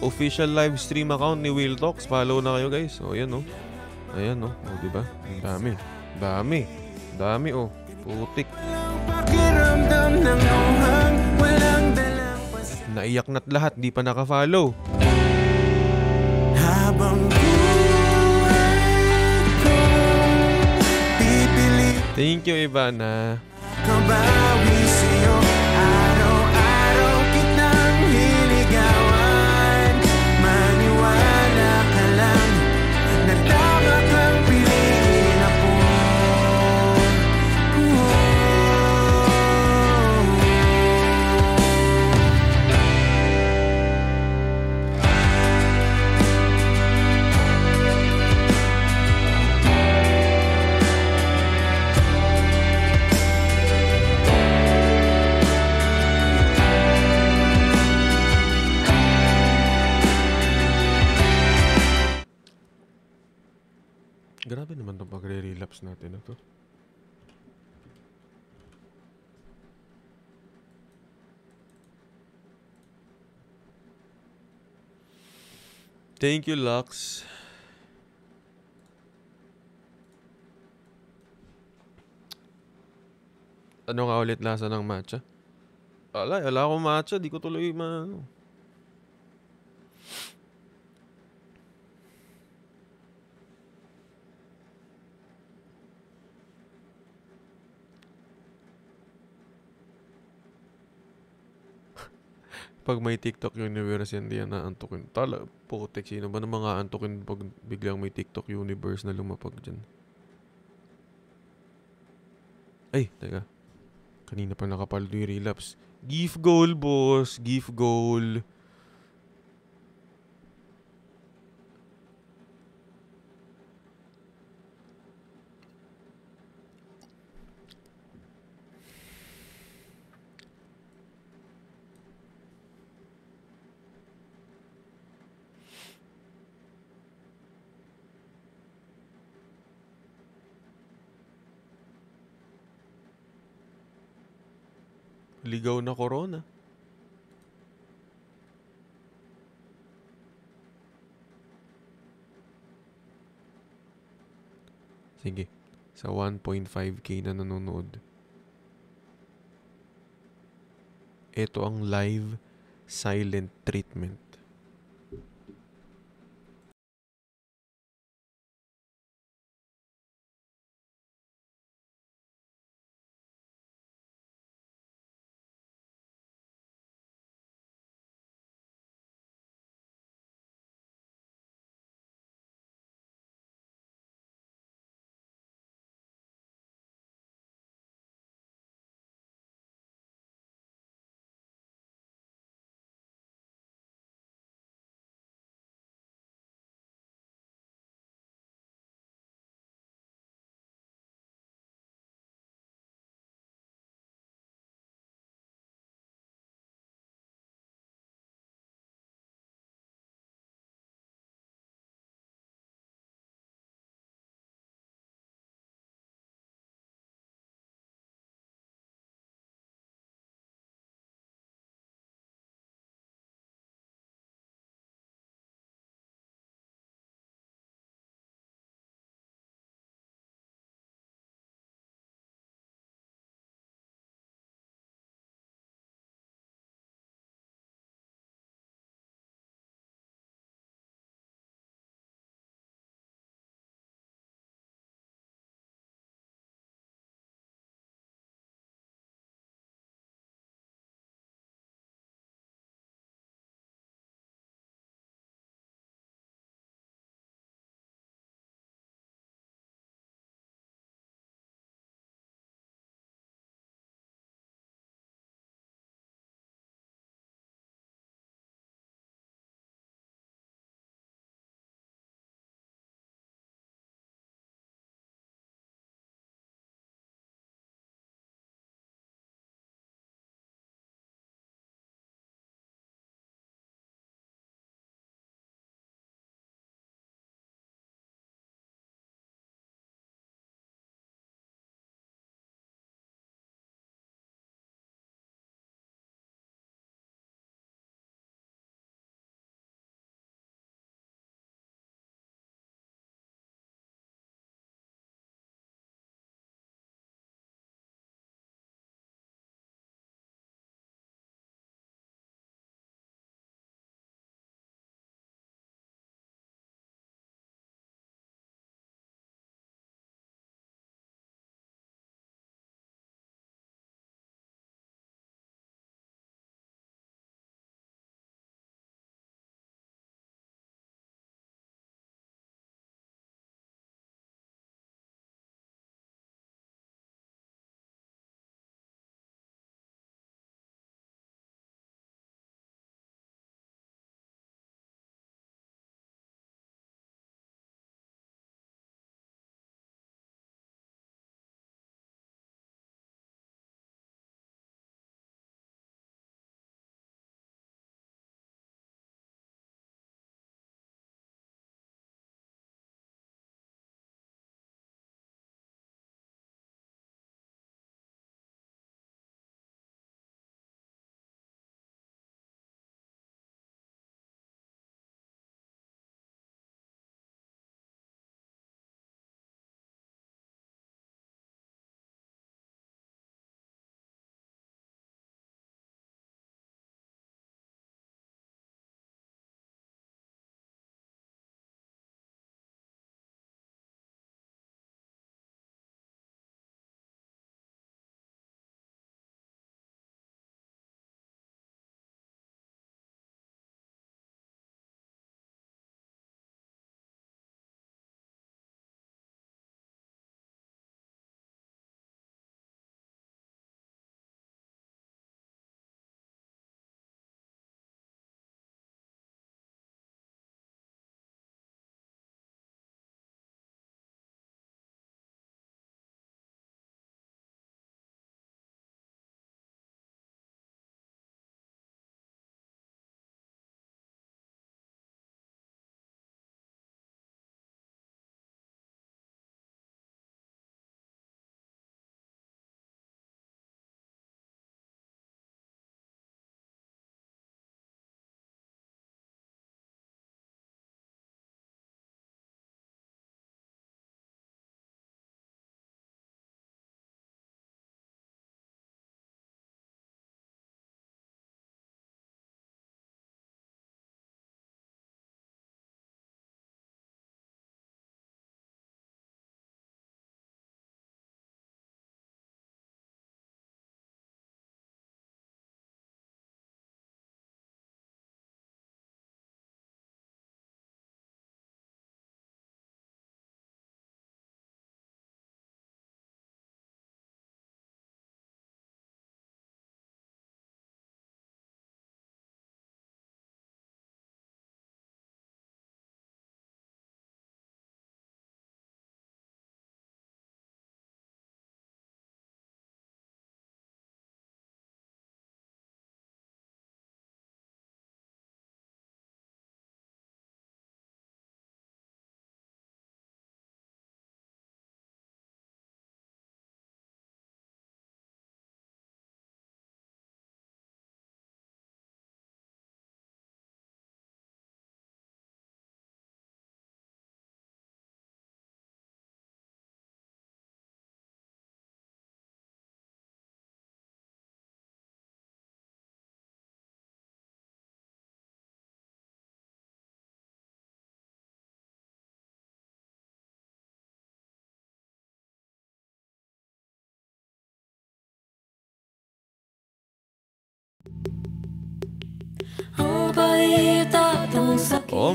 Official live stream account ni Will Talks. Follow na kayo, guys. O yan o. Ayan o. O diba? Ang dami. Dami. Dami o. Putik. Pakiramdam ng luhang walang dalang Naiyak na't lahat, di pa naka-follow. habang buhay ko pipilit Thank you, Ivana. kabawi sa'yo. Araw-araw kitang niligawan. Maniwala ka lang na tama kang piliin ako. Grabe naman itong pagre-relapse natin na to. Thank you, Lux. Ano nga ulit lasa ng matcha? Wala akong matcha. Di ko tuloy Pag may TikTok universe, hindi yan naantukin. Putik, sino ba naman aantukin pag biglang may TikTok universe na lumapag dyan? Ay, teka. Kanina pa nakapaldo yung relapse. Gift goal, boss. Gift goal. Ligaw na corona. Sige. Sa 1.5k na nanonood. Ito ang live silent treatment.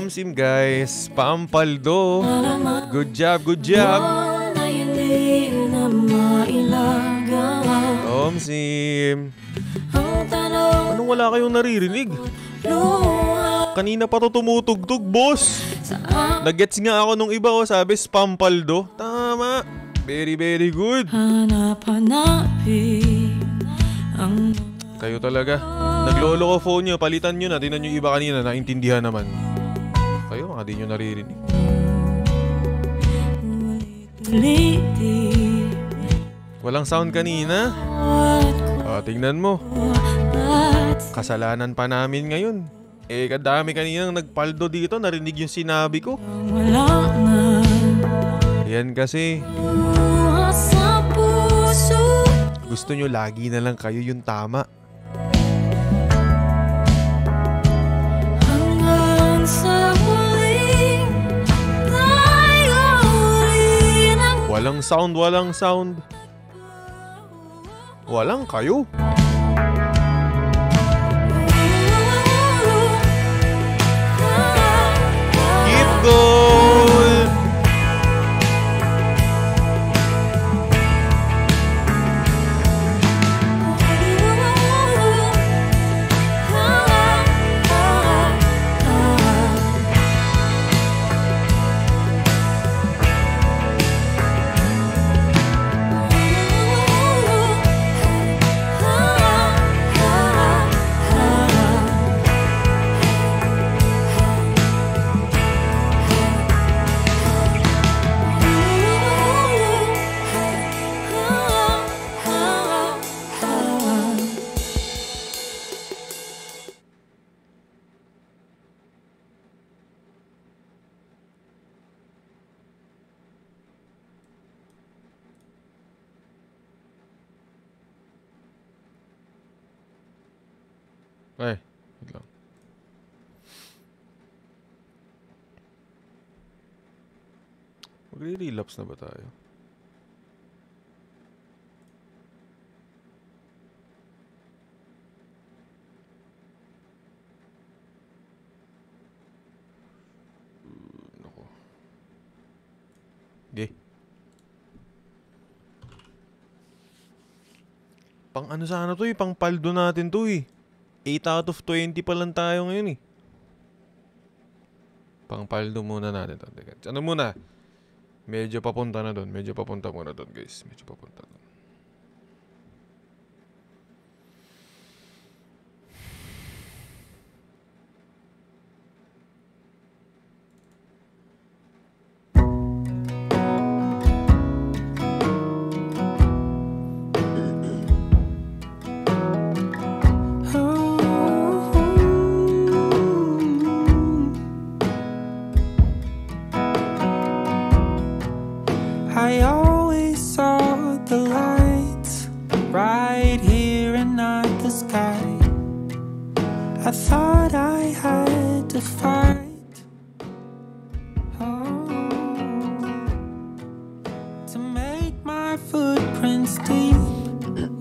Omsim guys, pampaldo. Good job, good job. Omsim. Anong wala kayong naririnig? Kanina pa to tumutugtog, boss. Nagets nga ako nung iba, oh, sabi pampaldo. Tama. Very, very good. Kayo talaga. Naglolo ko phone nyo, palitan nyo na. Tingnan nyo iba kanina, naintindihan naman. Kayo, mga di nyo naririnig. Walang sound kanina. Tingnan mo. Kasalanan pa namin ngayon. Kadami kaninang nagpaldo dito, narinig yung sinabi ko. Yan kasi. Gusto nyo lagi na lang kayo yung tama. Walang sound, walang sound. Walang kayo. Keep going. Ay, wait lang. Magre-relapse na ba tayo? Nako. Okay. Pang ano sana to eh, pang paldo natin to eh. 8 out of 20 pa lang tayo ngayon eh. Pangpaldo muna natin to. Ano muna? Medyo papunta na doon. Medyo papunta muna doon guys. Medyo papunta doon. I always saw the lights right here and not the sky. I thought I had to fight to make my footprints deep,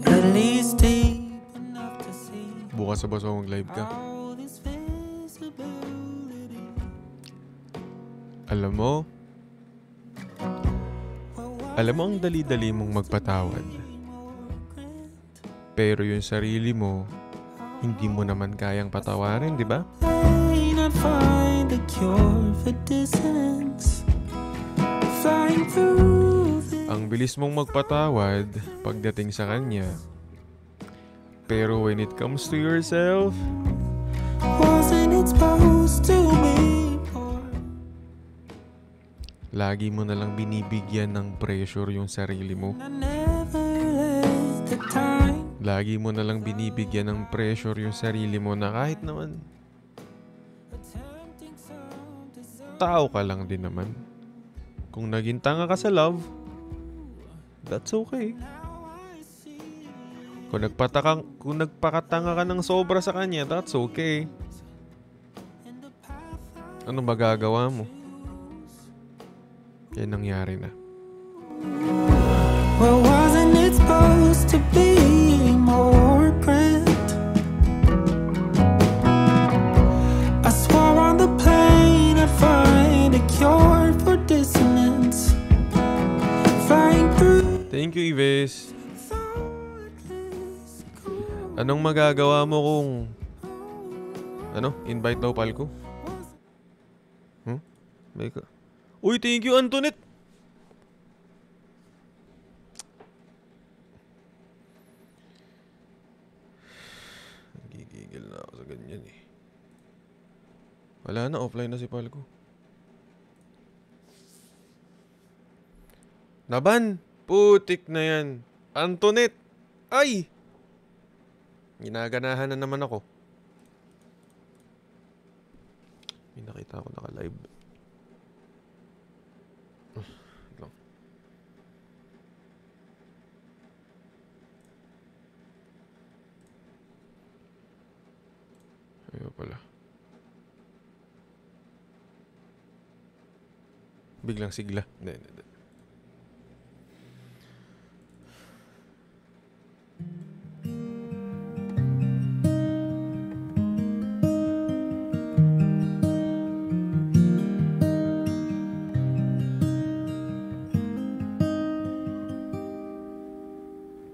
at least deep enough to see. Bukas sa basa mag-live ka. All this visibility. Alam mo ang dali-dali mong magpatawad. Pero yung sarili mo, hindi mo naman kayang patawarin, di ba? Ang bilis mong magpatawad pagdating sa kanya. Pero when it comes to yourself, lagi mo na lang binibigyan ng pressure yung sarili mo. Lagi mo na lang binibigyan ng pressure yung sarili mo na kahit naman tao ka lang din naman. Kung naging tanga ka sa love, that's okay. Kung nagpakatanga ka ng sobra sa kanya, that's okay. Ano magagawa mo? Yan nangyari na. Well, wasn't it supposed to be more print? I swore on the plane Thank you, Ives. Anong magagawa mo kung invite daw Palko? Uy, thank you, Antoinette. Gigigil na ako sa ganyan eh. Wala na, offline na si Palko. Naban, putik na yan. Antoinette, ay! Ginaganahan na naman ako. May nakita ako naka-live. Lang. Ayaw pala. Biglang sigla. Hindi.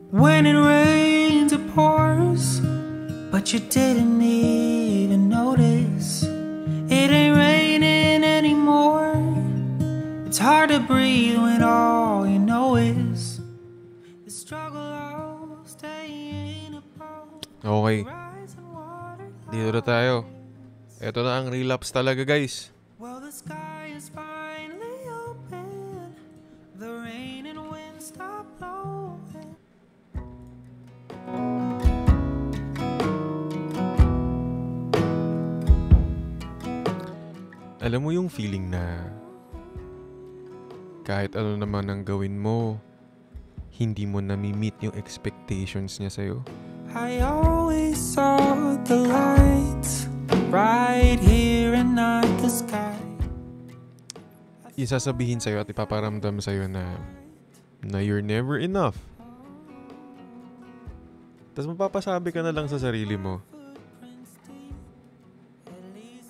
When it rains, it pours, but you didn't even notice. It ain't raining anymore. It's hard to breathe when all you know is the struggle of staying above. Okay. Dito na tayo. Ito na ang relapse talaga, guys. Well, the sky is finally open. The rain and wind stop blowing. Alam mo yung feeling na kahit ano naman ang gawin mo, hindi mo nami-meet yung expectations niya sa'yo? I always saw the lights right here and not the sky. Isasabihin sa'yo at ipaparamdam sa'yo na you're never enough. Tapos mapapasabi ka na lang sa sarili mo,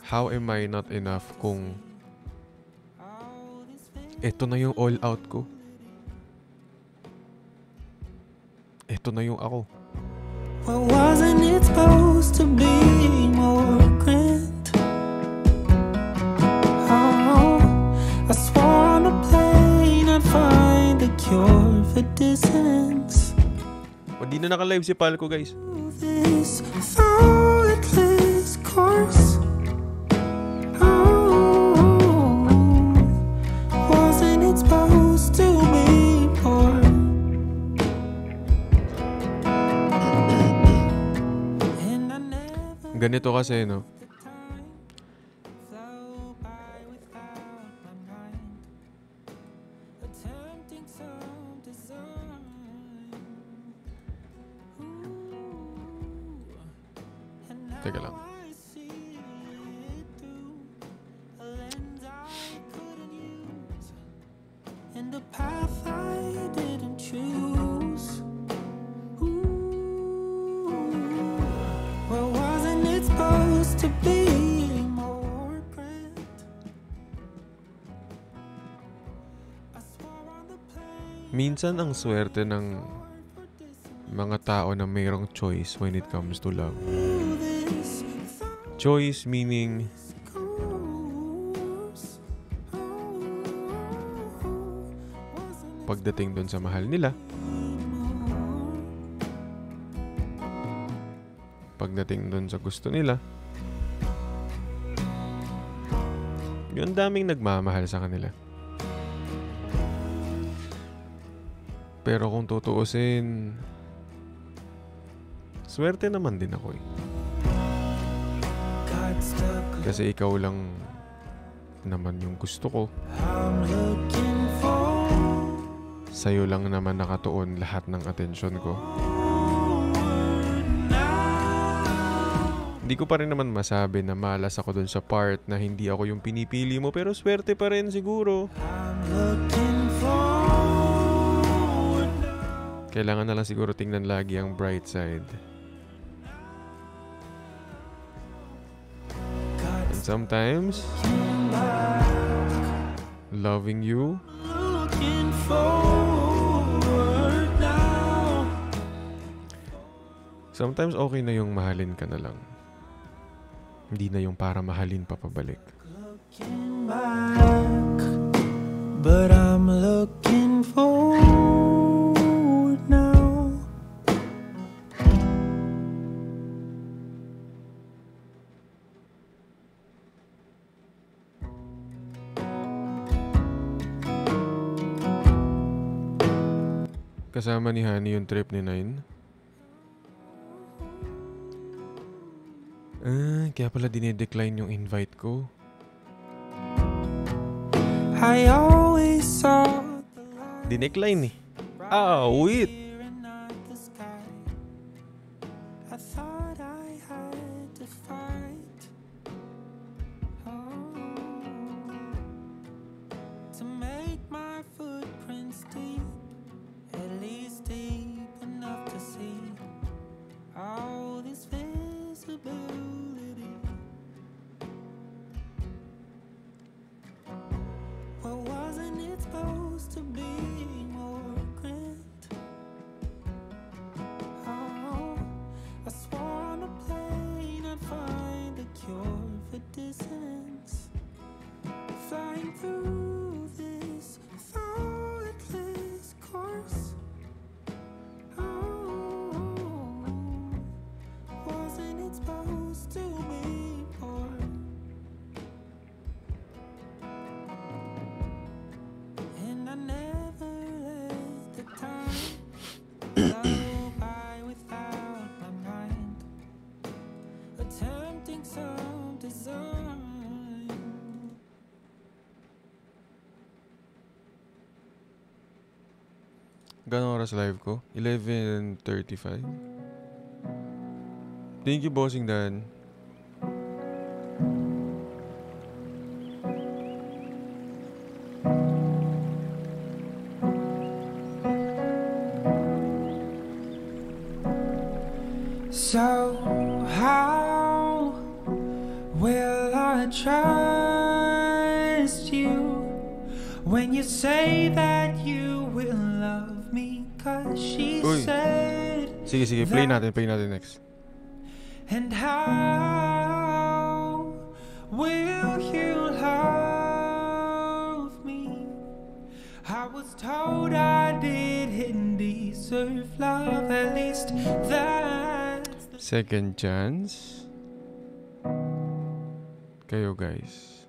how am I not enough kung eto na yung all out ko? Eto na yung ako. Well, wasn't it supposed to be more grand? Oh, I swore on a plane I'd find a cure for dissonance. O, di na naka-live si Palko, guys. This thoughtless course. It's supposed to be more. Ganito kasi, no? Teka lang. And a path I didn't choose. Ooh. Well, wasn't it supposed to be more grand? I swore on the plane. Minsan ang swerte ng mga tao na mayroong choice when it comes to love. Choice meaning pagdating doon sa mahal nila, pagdating doon sa gusto nila, yung daming nagmamahal sa kanila. Pero kung tutuusin, swerte naman din ako eh. Kasi ikaw lang naman yung gusto ko. Sa'yo lang naman nakatuon lahat ng atensyon ko. Hindi ko pa rin naman masabi na malas ako dun sa part na hindi ako yung pinipili mo, pero swerte pa rin siguro. Kailangan na lang siguro tingnan lagi ang bright side. And sometimes, loving you Sometimes okay na yung mahalin ka na lang. Hindi na yung para mahalin pa pabalik. Looking back, but I'm looking forward now. Kasama ni Honey yung trip ni Nine. Kaya pala dinedecline yung invite ko. I always saw Dinecline eh. Wait! the sky. I thought I had to fight to make my footprints deep, at least deep enough to see all this visibility. Well, wasn't it supposed to be more grand? Oh, I swore on a plane I'd find a cure for dissonance, flying through this thoughtless course. Oh, wasn't it supposed to be more? And I never let the time go by without my mind attempting some design. Gano'ng oras live ko? 11:35. Thank you, Bossing Dan. So how will I trust you when you say that you will love me? 'Cause she Uy. said. Sige, play natin next. And how will you love me? I was told I didn't deserve love, at least that's the Second chance. Kayo guys.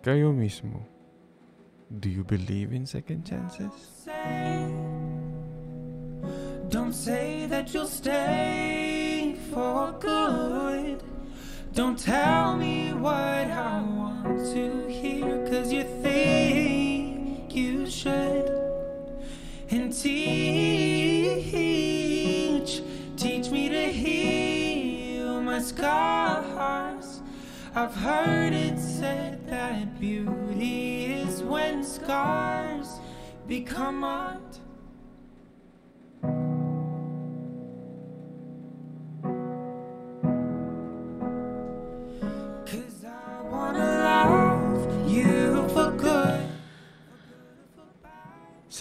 Kayo mismo. Do you believe in second chances? Don't say that you'll stay for good. Don't tell me what I want to hear, 'cause you think you should. And teach me to heal my scars. I've heard it said that beauty is when scars become art.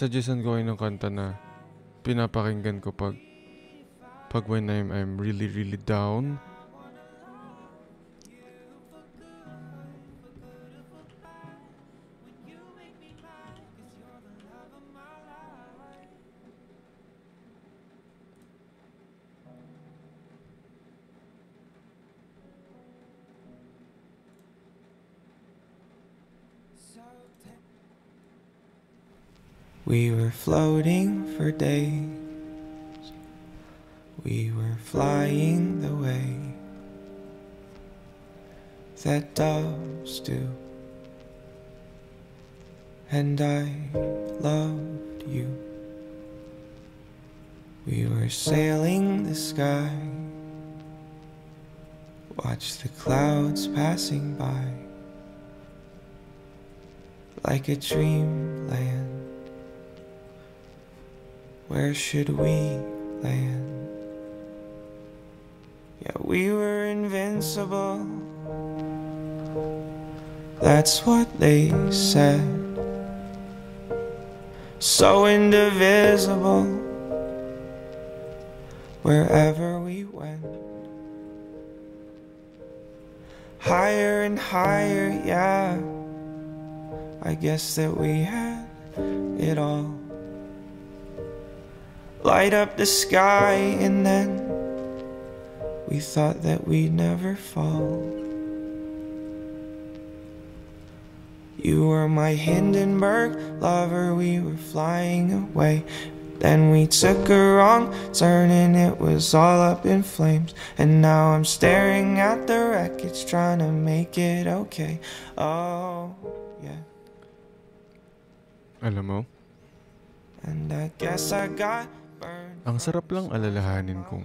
Suggestan ko kayo ng kanta na pinapakinggan ko pag when I'm really, really down. We were floating for days. We were flying the way that doves do. And I loved you. We were sailing the sky. Watch the clouds passing by like a dreamland. Where should we land? Yeah, we were invincible. That's what they said. So indivisible. wherever we went. Higher and higher, yeah. I guess that we had it all. Light up the sky, and then we thought that we'd never fall. You were my Hindenburg lover, we were flying away. Then we took a wrong turn and it was all up in flames. And now I'm staring at the wreckage, trying to make it okay. Oh, yeah. Alam mo, And I guess I got burned. ang sarap lang alalahanin kung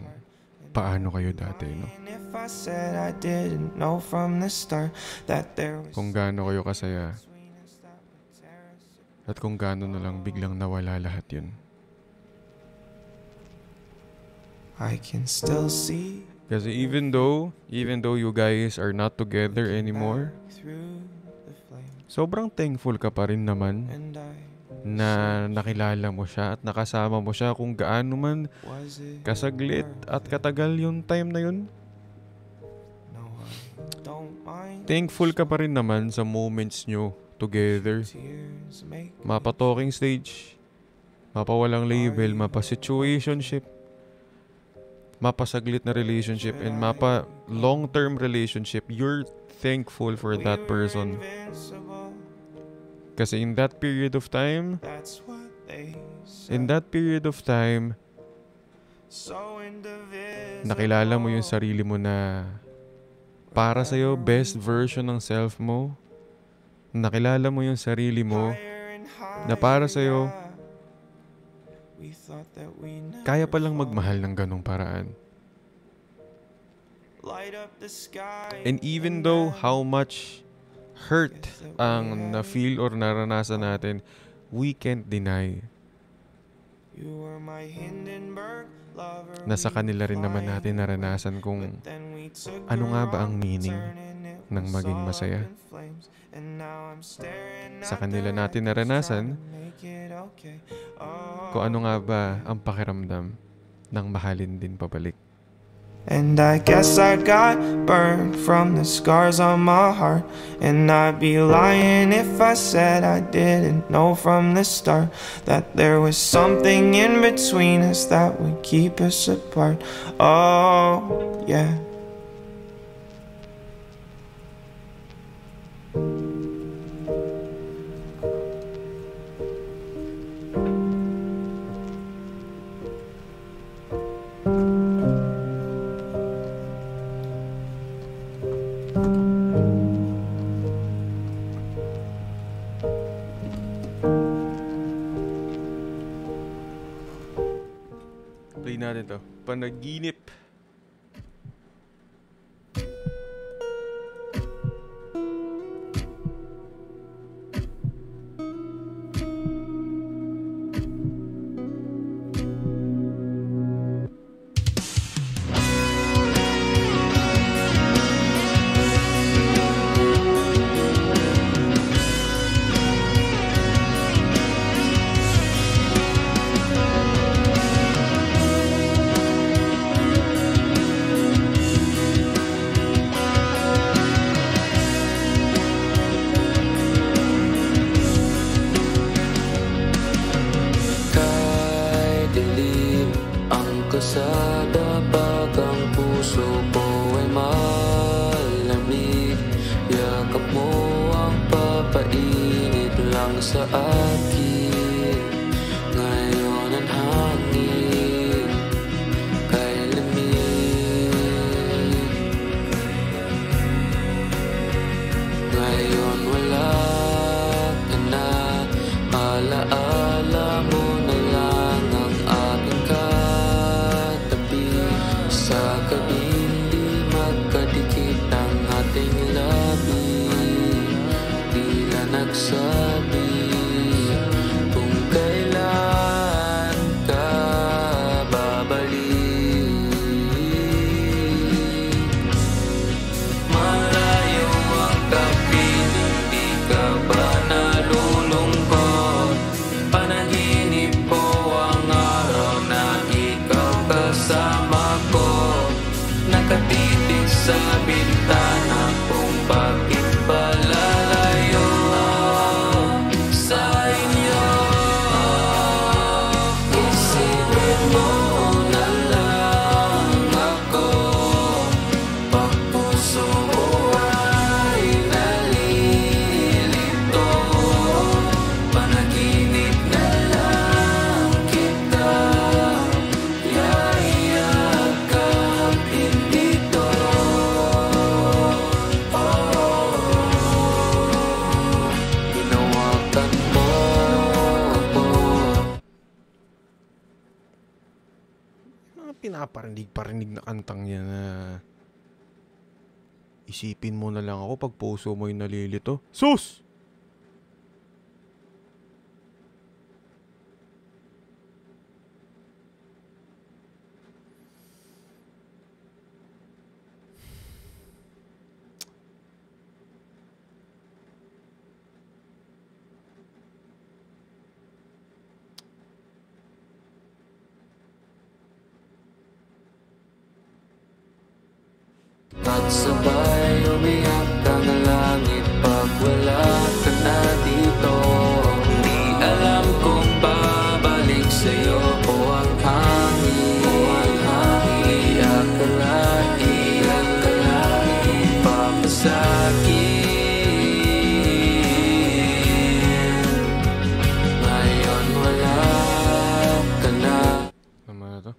paano kayo dati, no? And if I said I didn't know from the start that there was Kung gaano kayo kasaya at kung gaano na lang biglang nawala lahat yun. I can still see Kasi even though you guys are not together anymore, through the flame. sobrang thankful ka pa rin naman And I na nakilala mo siya at nakasama mo siya kung gaano man was it kasaglit at katagal yung time na yun. no, I don't mind. Thankful ka pa rin naman sa moments nyo together. Tears make Mapa talking stage, mapa walang label, mapa situationship, mapa saglit na relationship, and mapa long-term relationship. You're thankful for that person. invincible. Kasi in that period of time, That's what they say. in that period of time, So indivisible. nakilala mo yung sarili mo na para sa'yo, best version ng self mo. Nakilala mo yung sarili mo Higher and higher, na para sa'yo, yeah. We thought that we never kaya palang fall. magmahal ng ganong paraan. Light up the sky. And even though how much hurt ang na-feel or naranasan natin, we can't deny You were my Hindenburg lover. na sa kanila rin naman natin naranasan kung ano nga ba ang meaning ng maging masaya. Sa kanila natin naranasan kung ano nga ba ang pakiramdam ng mahalin din pabalik. And I guess I got burned from the scars on my heart. And I'd be lying if I said I didn't know from the start that there was something in between us that would keep us apart. Oh, yeah. Play natin to. Panaginip. Kay dilim ang kasada, pag ang puso ko ay malamig. Yakap mo ang papainit lang sa akin. Ngayon ang hangin kay lamig. Ngayon wala ka na, alaala mo na lang ang aking katabi. Sa gabing di magkadikit ang ating labi, tila nagsabi kung kailan ka babalik. Malayo ang kapiling, di ka ba nalulungkot? Panaginip ko ang araw na ikaw kasama naparinig na kantang yan na isipin mo na lang ako pag puso mo yung nalilito. Sus! At sabay umiyak ang langit pag wala ka na dito. Di alam kung babalik sa'yo o ang hangin. Iyak ka laing papasakit. Ngayon wala ka na. Naman na to.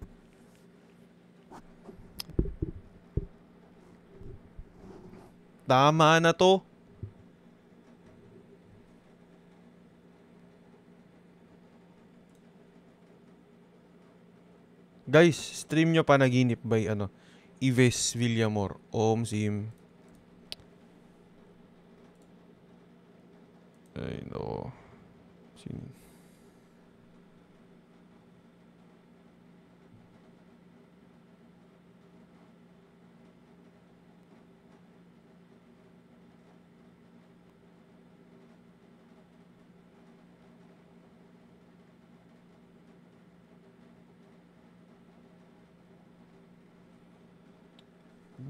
Tama na to. Guys, stream nyo Panaginip by Ives Villamor. Om Sim. Ay no.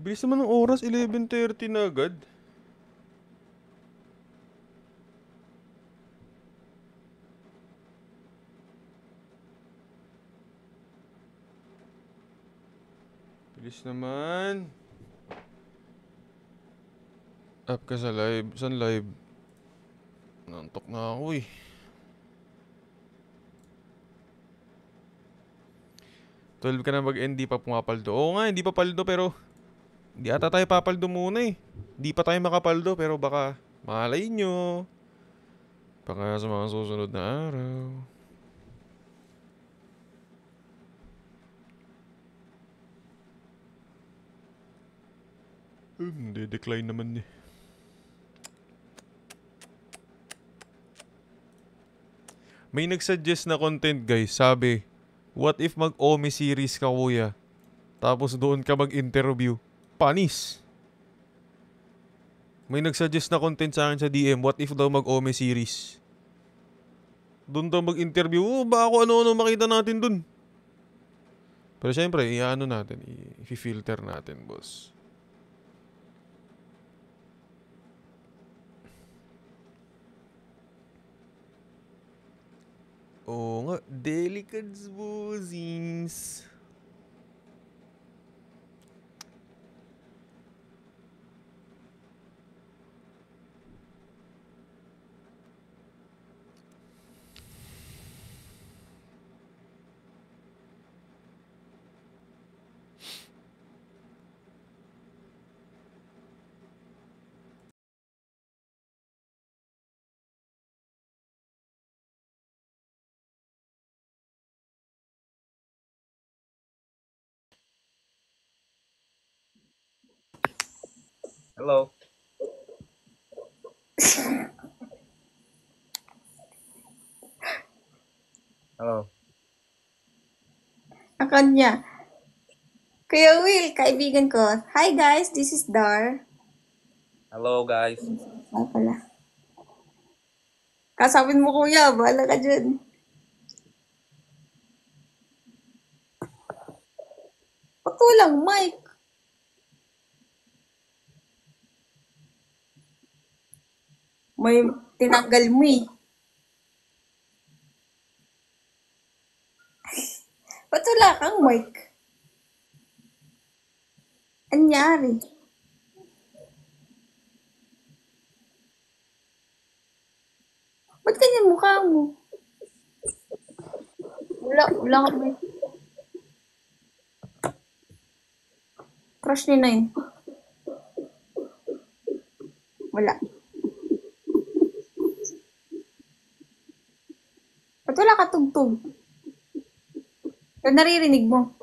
Bilis naman ng oras, 11:30 na agad. Bilis naman. Up ka sa live. Saan live? Nantok na ako eh. 12 ka na mag-end, di pa pumapaldo. Oo nga, hindi pa paldo pero hindi ata tayo papaldo muna eh. Di pa tayo makapaldo pero baka malay nyo. Baka sa mga susunod na araw. Hindi, decline naman eh. May nagsuggest na content guys, sabi, what if mag-Omi series ka kuya? Tapos doon ka mag-interview. Panis. May nagsuggest na content sa akin sa DM, what if daw mag-Omi series? Doon daw mag-interview. Baka ako ano-ano makita natin doon. Pero syempre, i-ano natin, i-filter natin, boss. Oo nga, delicates bossings. Hello. Hello. Account niya. Kuya Will, kaibigan ko. Hi guys, this is Dar. Hello guys. Ay pala. Kasapin mo kuya, bahala ka dyan. Ba't walang mic? May tinanggal mo eh. Ba't wala kang mic? Anyari? Ba't ganyan mukha mo? Wala kang mic. Crush ni na yun. Wala. Ba't wala ka tugtog? So, naririnig mo?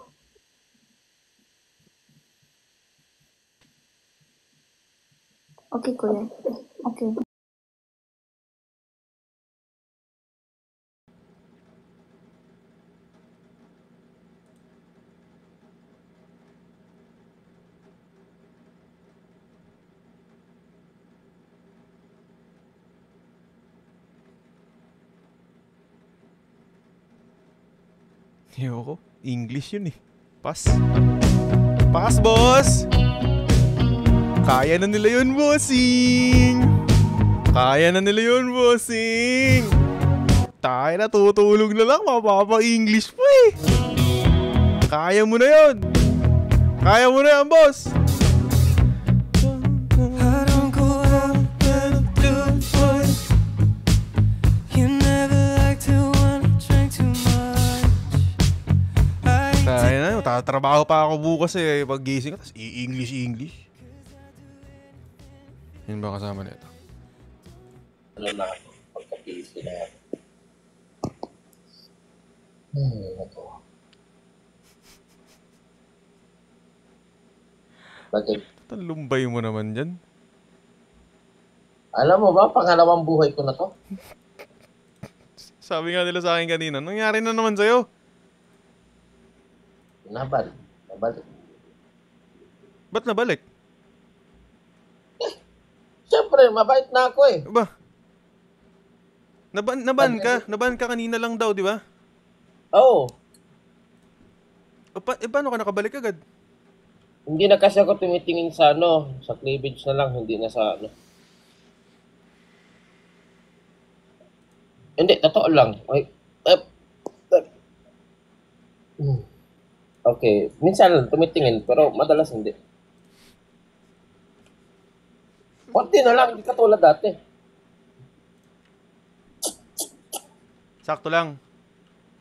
Okay, kuya. Okay. Ayoko. English yun eh. Pass. Pass, boss! Kaya na nila yun, bossing! Kaya na nila yun, bossing! Tayo na, tutulog na lang. Mapapa-English po eh. Kaya mo na yun. Kaya mo na yan, boss. I don't go out when I'm doing fine. You never like to when I drink too much. Tayo na, tatrabaho pa ako bukas eh. Pag gising ko, tapos i-English. Yun ba kasama nito? Ano na ako, pagka-PC na yan. Ito. Bakit? Talumbay mo naman dyan. Alam mo ba, pangalawang buhay ko na to? Sabi nga nila sa akin kanina, nangyari na naman sa'yo. Nabalik. Ba't nabalik? Siyempre, mabait na ako eh. Ba? Naban ka? Naban ka kanina lang daw, di ba? Oo. Paano ka nakabalik agad? Hindi na kasi ako tumitingin sa sa cleavage na lang, hindi na sa Hindi, totoo lang. Okay, minsan lang tumitingin, pero madalas hindi. Konti na lang, hindi katulad dati. Sakto lang.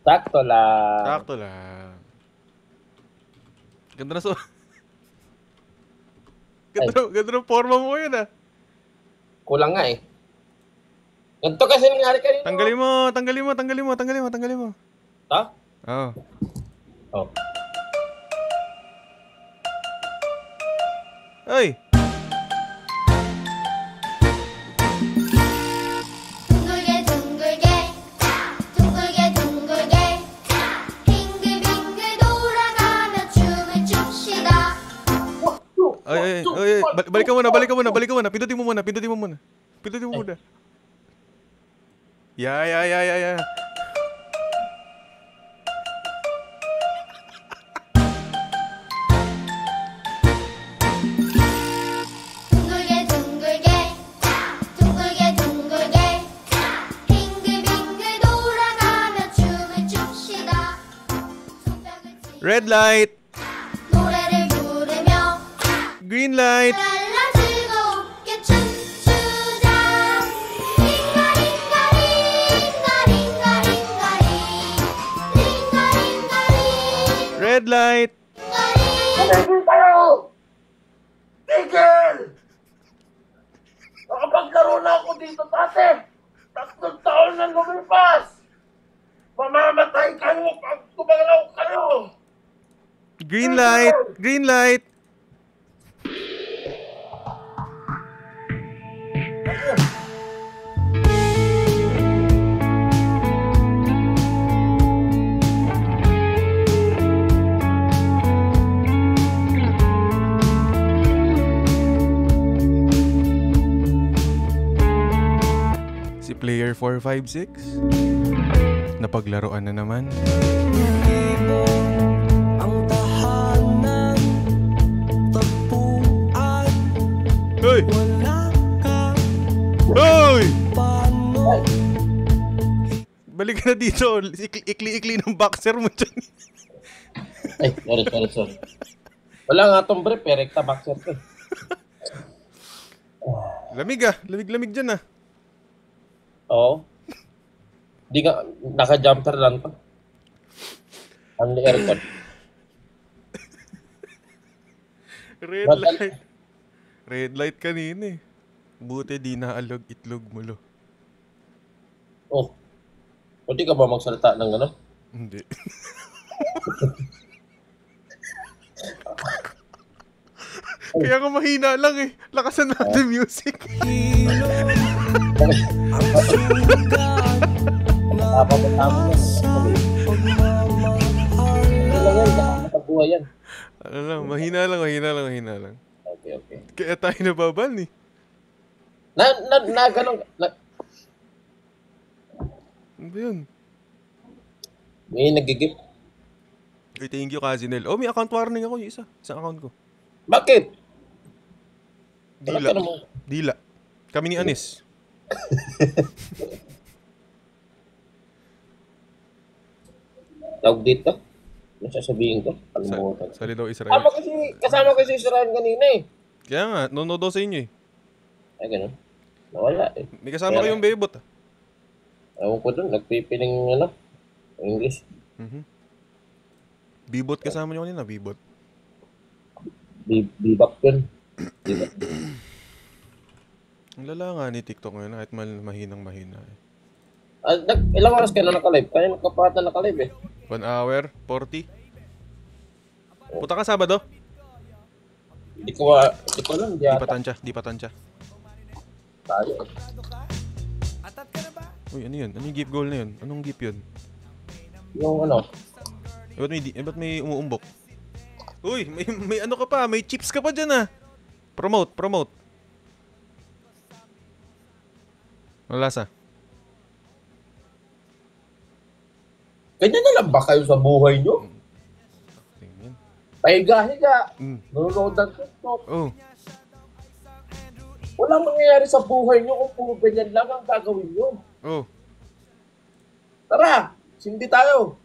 Sakto lang. Sakto lang. Ganda na ganda ng forma mo yun ah. Kulang nga eh. Ganito kasi nangyari kanina. Tanggalin mo. Ha? Oo. Oh. Ay! Ay, balik ka muna. Pindutin mo muna. Yeah. Red light. Green light. Red light. Tigil kayo! Tigil! Nakapaglaro na ako dito dati. 3 taon na lumipas. Mamamatay kayo pag gumalaw kayo. Green light. Si player 456 napaglaruan na naman. Ang tahanan, tagpuan, Hoy! wala ka Hoy! paano. Balik ka na dito. Ikli-ikli ng boxer mo dyan. Ay, sorry. Wala nga itong brief eh. Rekta boxer ko eh. Lamig dyan ah. Oo. Di nga, naka-jumper lang to. Only aircon. Red light kanina eh. Buti di naalog itlog mo lo. Oh. Pwede ka ba magsalita ng gano'n? Hindi. Kaya nga mahina lang eh. Lakasan natin music. Yan. Ano lang, mahina lang. Okay. Kaya tayo nababan eh. Ganun. Ano ba yun? May nagigip. Ay, thank you, Kazinel. Oh, may account warning ako yung isa. Isang account ko. Bakit? Dila. Kami ni Anis. Tawag dito? Ano sasabihin ko? Kalimutan. Sali daw Israel. Kasama ko si Israel kanina eh. Kaya nga, nunood daw sa inyo eh. Ay, ganun. Nawala eh. May kasama kayong bebot ah. Ewan ko dun, nagpipiling English. Bibot kasama nyo kanina, bibot. Bibap yun. Ang lala nga ni TikTok ngayon, kahit mahinang-mahina eh. Ilang oras ka na nakalive? Kaya nagkapat na nakalive eh. 1 hour, 40. Punta ka Sabado? Di ko alam. Di pa tansya. Tayo. Uy, ano yun? Anong gift goal na yun? Anong gift yun? Yung ano? Ba't may umuumbok? Uy, may ano ka pa? May chips ka pa dyan ah. Promote. Ano lasa? Ganyan na lang ba kayo sa buhay nyo? Tingin. Pahiga-higa. Nanonood ng TikTok. Oh. Walang mangyayari sa buhay nyo kung puro ganyan lang ang gagawin nyo. Oh. Tara, sindi tayo.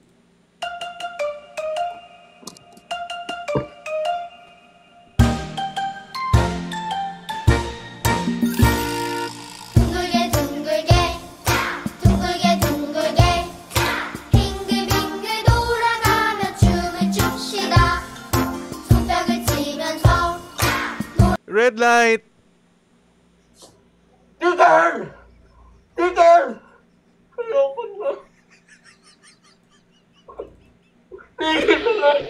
Red light! Tigil! Ayoko na. Tigil na lang.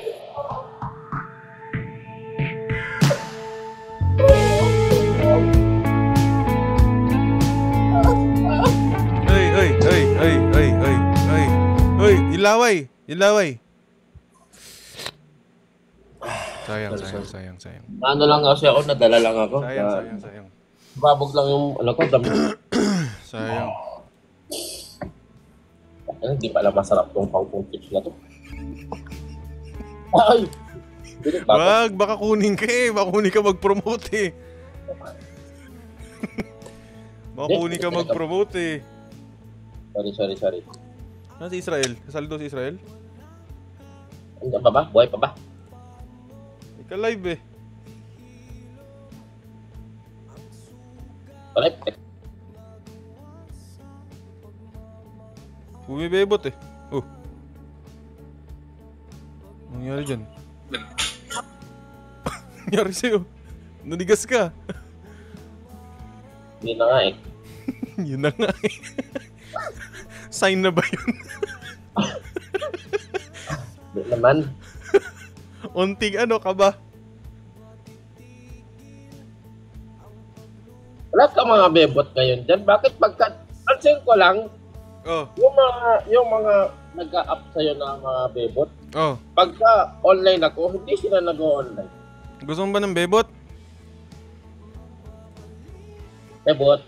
Ay, ilaway. Sayang. Ano lang kasi ako, nadala lang ako. Sayang. Babog lang yung dami. Sayang. Hindi pala masarap tong pang-pong chips na to. Ay! Wag, baka kunin ka eh. Baka kunin ka mag-promote eh. Baka kunin ka mag-promote eh. Sorry. Ano si Israel? Kasali daw si Israel? Andiyan pa ba? Buhay pa ba? Ika live eh. Live? Bumibebot eh. Oh. Anong nangyari dyan? Nangyari sa'yo? Nanigas ka? Yun na nga eh. Yun na nga eh. Sign na ba yun? Di naman. Unting ano ka ba? Wala ka mga bebot ngayon dyan. Bakit pansin ko lang, yung mga nag-a-up sa'yo na mga bebot, pagka online ako, hindi sila nag-online. Gusto mo ba ng bebot? Bebot.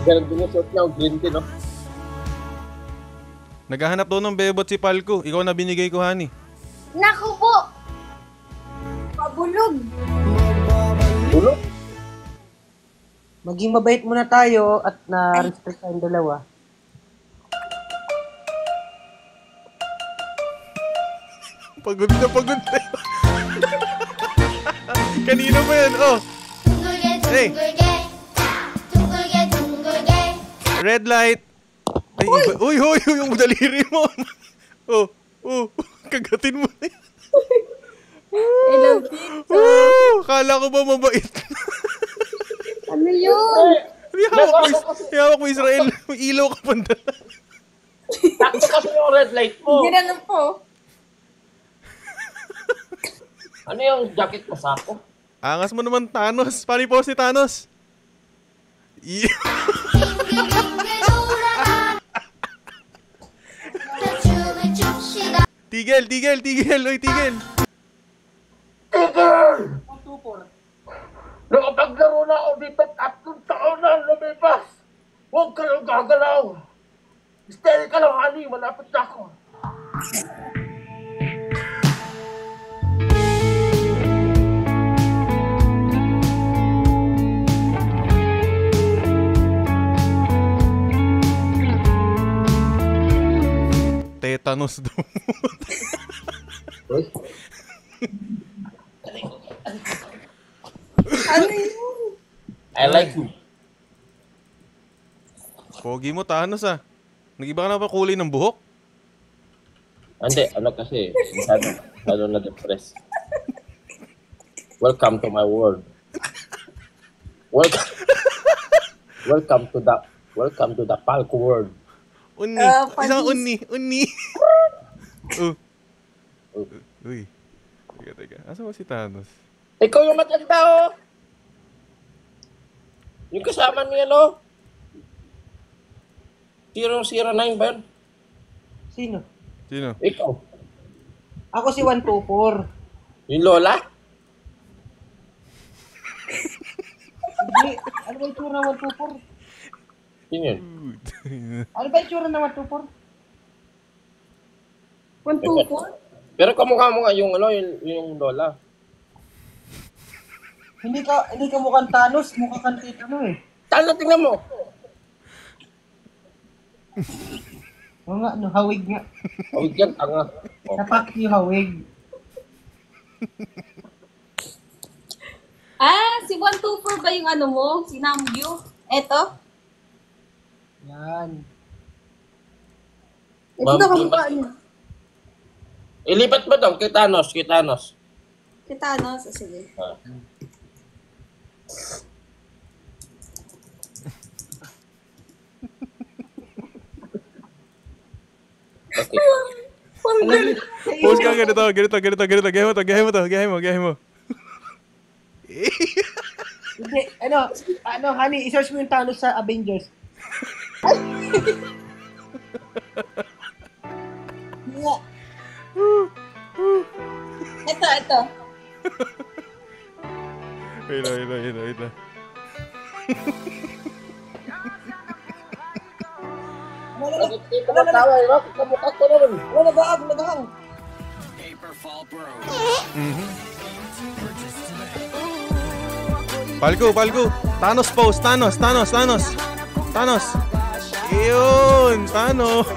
Ganun din yung suot niya, green tea, no? Naghahanap daw ng bebot si Palco. Ikaw na binigay ko, honey. Naku po! Pabulog! Bulog? Maging mabait muna tayo at na-respect tayong dalawa. Pagod na. Kanina ba yan? Oh! Hey! Red light! Ay, uy, yung daliri mo! Oh, kagatin mo na yan. Hello, Tito. Kala ko ba mabait? Ano yun? Hiyawak mo Israel. May ilaw ka panda. Takto kasi yung red light mo. Ginano po. Ano yung jacket mo, sako? Angas mo naman, Thanos. Paano yung pose ni Thanos? Tigil! Uy, tigil! Nakapaglaro na ako dito 3 taon na lumipas. Huwag ka lang gagalaw. Steady ka lang, honey. Malapit na ako. Tetanus daw. Ano yun? I like you. Pogi mo, Thanos ah. Nag-iba ka na ba kulay ng buhok? Hindi, ano kasi, masyado na-depress. Welcome to my world. Welcome to the Falco world. Unni. Isang unni. Uy. Teka. Asa ba si Thanos? Ikaw yung matanda, oh. Yung kasama niya, no? 009 ba yun? Sino? Ikaw. Ako si 124. Yung lola? Hindi. Ano ba yung tsura ng 124? Yun yun. Ano ba yung tsura ng 124? 124? Pero kamukha mo nga yung, yung lola. Hindi ka mukhang Thanos, mukha kang Titano eh. Tala, tingnan mo. Oo nga, no, hawig nga. Hawig yan, tanga. Napak yung hawig. Si 124 ba yung ano mo? Si Namgyu? Eto? Yan. Ito na kamukha niya. Ilipat mo daw, kay Thanos. Kita, no? So, sige. Okay. Pose ka ganito. Gahe mo. Hindi, honey, i-search mo yung Thanos sa Avengers. Nga. Ito. Wait lang. Bakit di ka matawa, no? Kamukha ko naman. Nagahang. Palgo. Thanos pose. Thanos. Ayun, Thanos.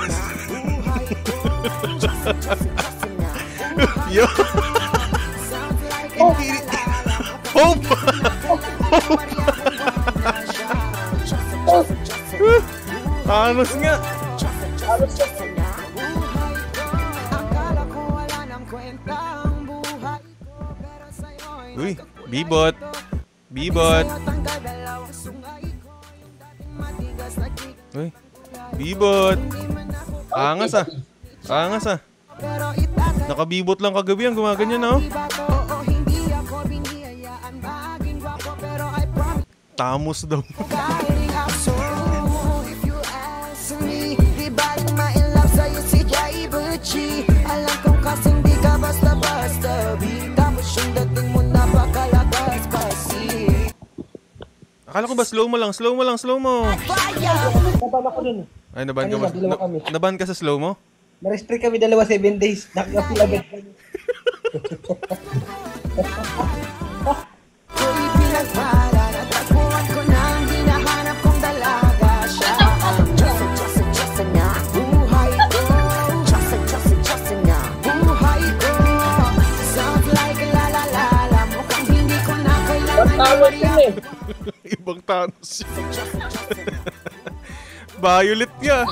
Yo. Hope. Thanos nga. Uy, Bibot. Uy, Bibot. Angas ah. Nakabibot lang kagabi ang gumaganyan na, oh. Tamos daw. Alam kong kasing di ka basta-basta. Tapos yung dating mo napakalakas kasi. Akala ko ba slow mo lang? Naban ako dun. Ay, naban ka ba? Naban ka sa slow mo? Na-restrict kami 7 days. Nakapil agad kami. Ko'y pinagpala, natagpuan ko nang hinahanap kong dalaga siya. Diyos na buhay ko. Diyos na buhay ko. Sounds like la-la-la-la. Mukhang hindi ko na kailangan Ibang Thanos. Violet niya.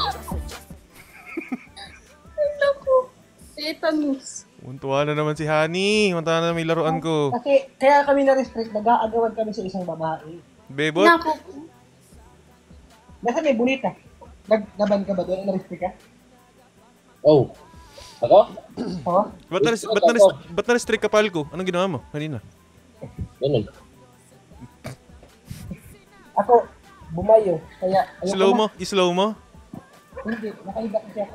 Tetanus. Untuwa na naman si Honey. Untuwa na may laruan ko. Kasi kaya kami na-restrict, nag-aagawan kami sa isang babae. Bebot? Nasa may bonita. Naglaban ka ba doon? Na-restrict ka? Oh. Ako? Oh? Ba't na-restrict ka, Palco? Anong ginawa mo kanina? Ganun. Ako, bumayo. Kaya, Slow mo? Hindi, nakahiga kasi ako.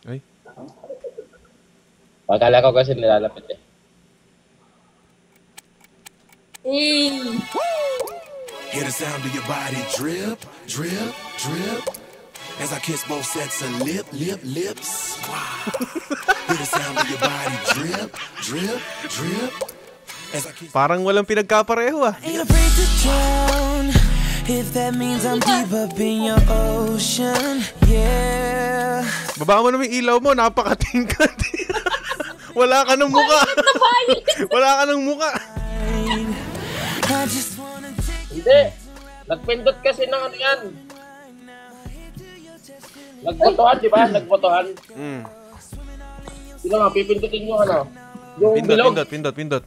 Ay. Pagkala ko kasi nilalapit eh. Hear the sound of your body drip, drip, drip. As I kiss both sets of lips. Wow. Hear the sound of your body drip, drip, drip. As I kiss. Parang walang pinagkapareho ah. Ain't afraid to drown. If that means I'm deep up in your ocean, yeah. Baba mo naman yung ilaw mo, napakatingkad. Wala ka ng muka. Wala ka ng muka. Hindi. Nagpindot kasi ng ano yan. Nagbotohan, di ba? Nagbotohan. Sino nga, pipindutin yung ano? Yung bilog. Pindot.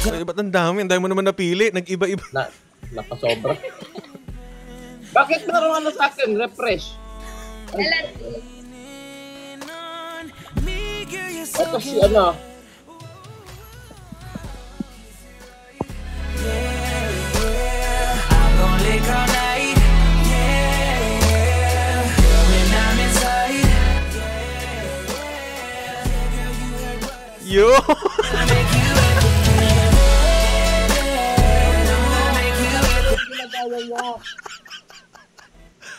Ay, ba't ang dami? Ang dami mo naman napili. Nag-iba-iba. Napasobra. Bakit meron ano sa akin? Refresh. Ito si ano? Yo!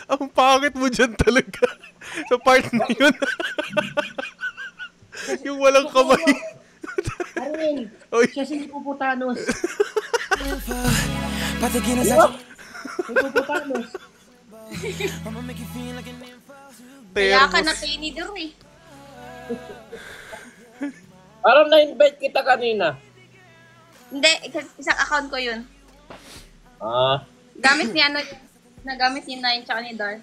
Ang pangit mo dyan talaga. Sa part na yun. Yung walang kamay. Arwin, siya si Hippopotamus. Hippopotamus. Kaya ka na tinidor eh. Parang na-invite kita kanina. Hindi, isang account ko yun. Gamit ni ano, nagamit ni Nine tsaka ni Dar.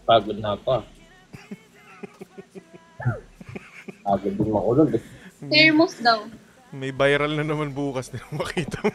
Pagod na ako. Pagod din makulog eh. Thermos daw. May viral na naman bukas na makita mo.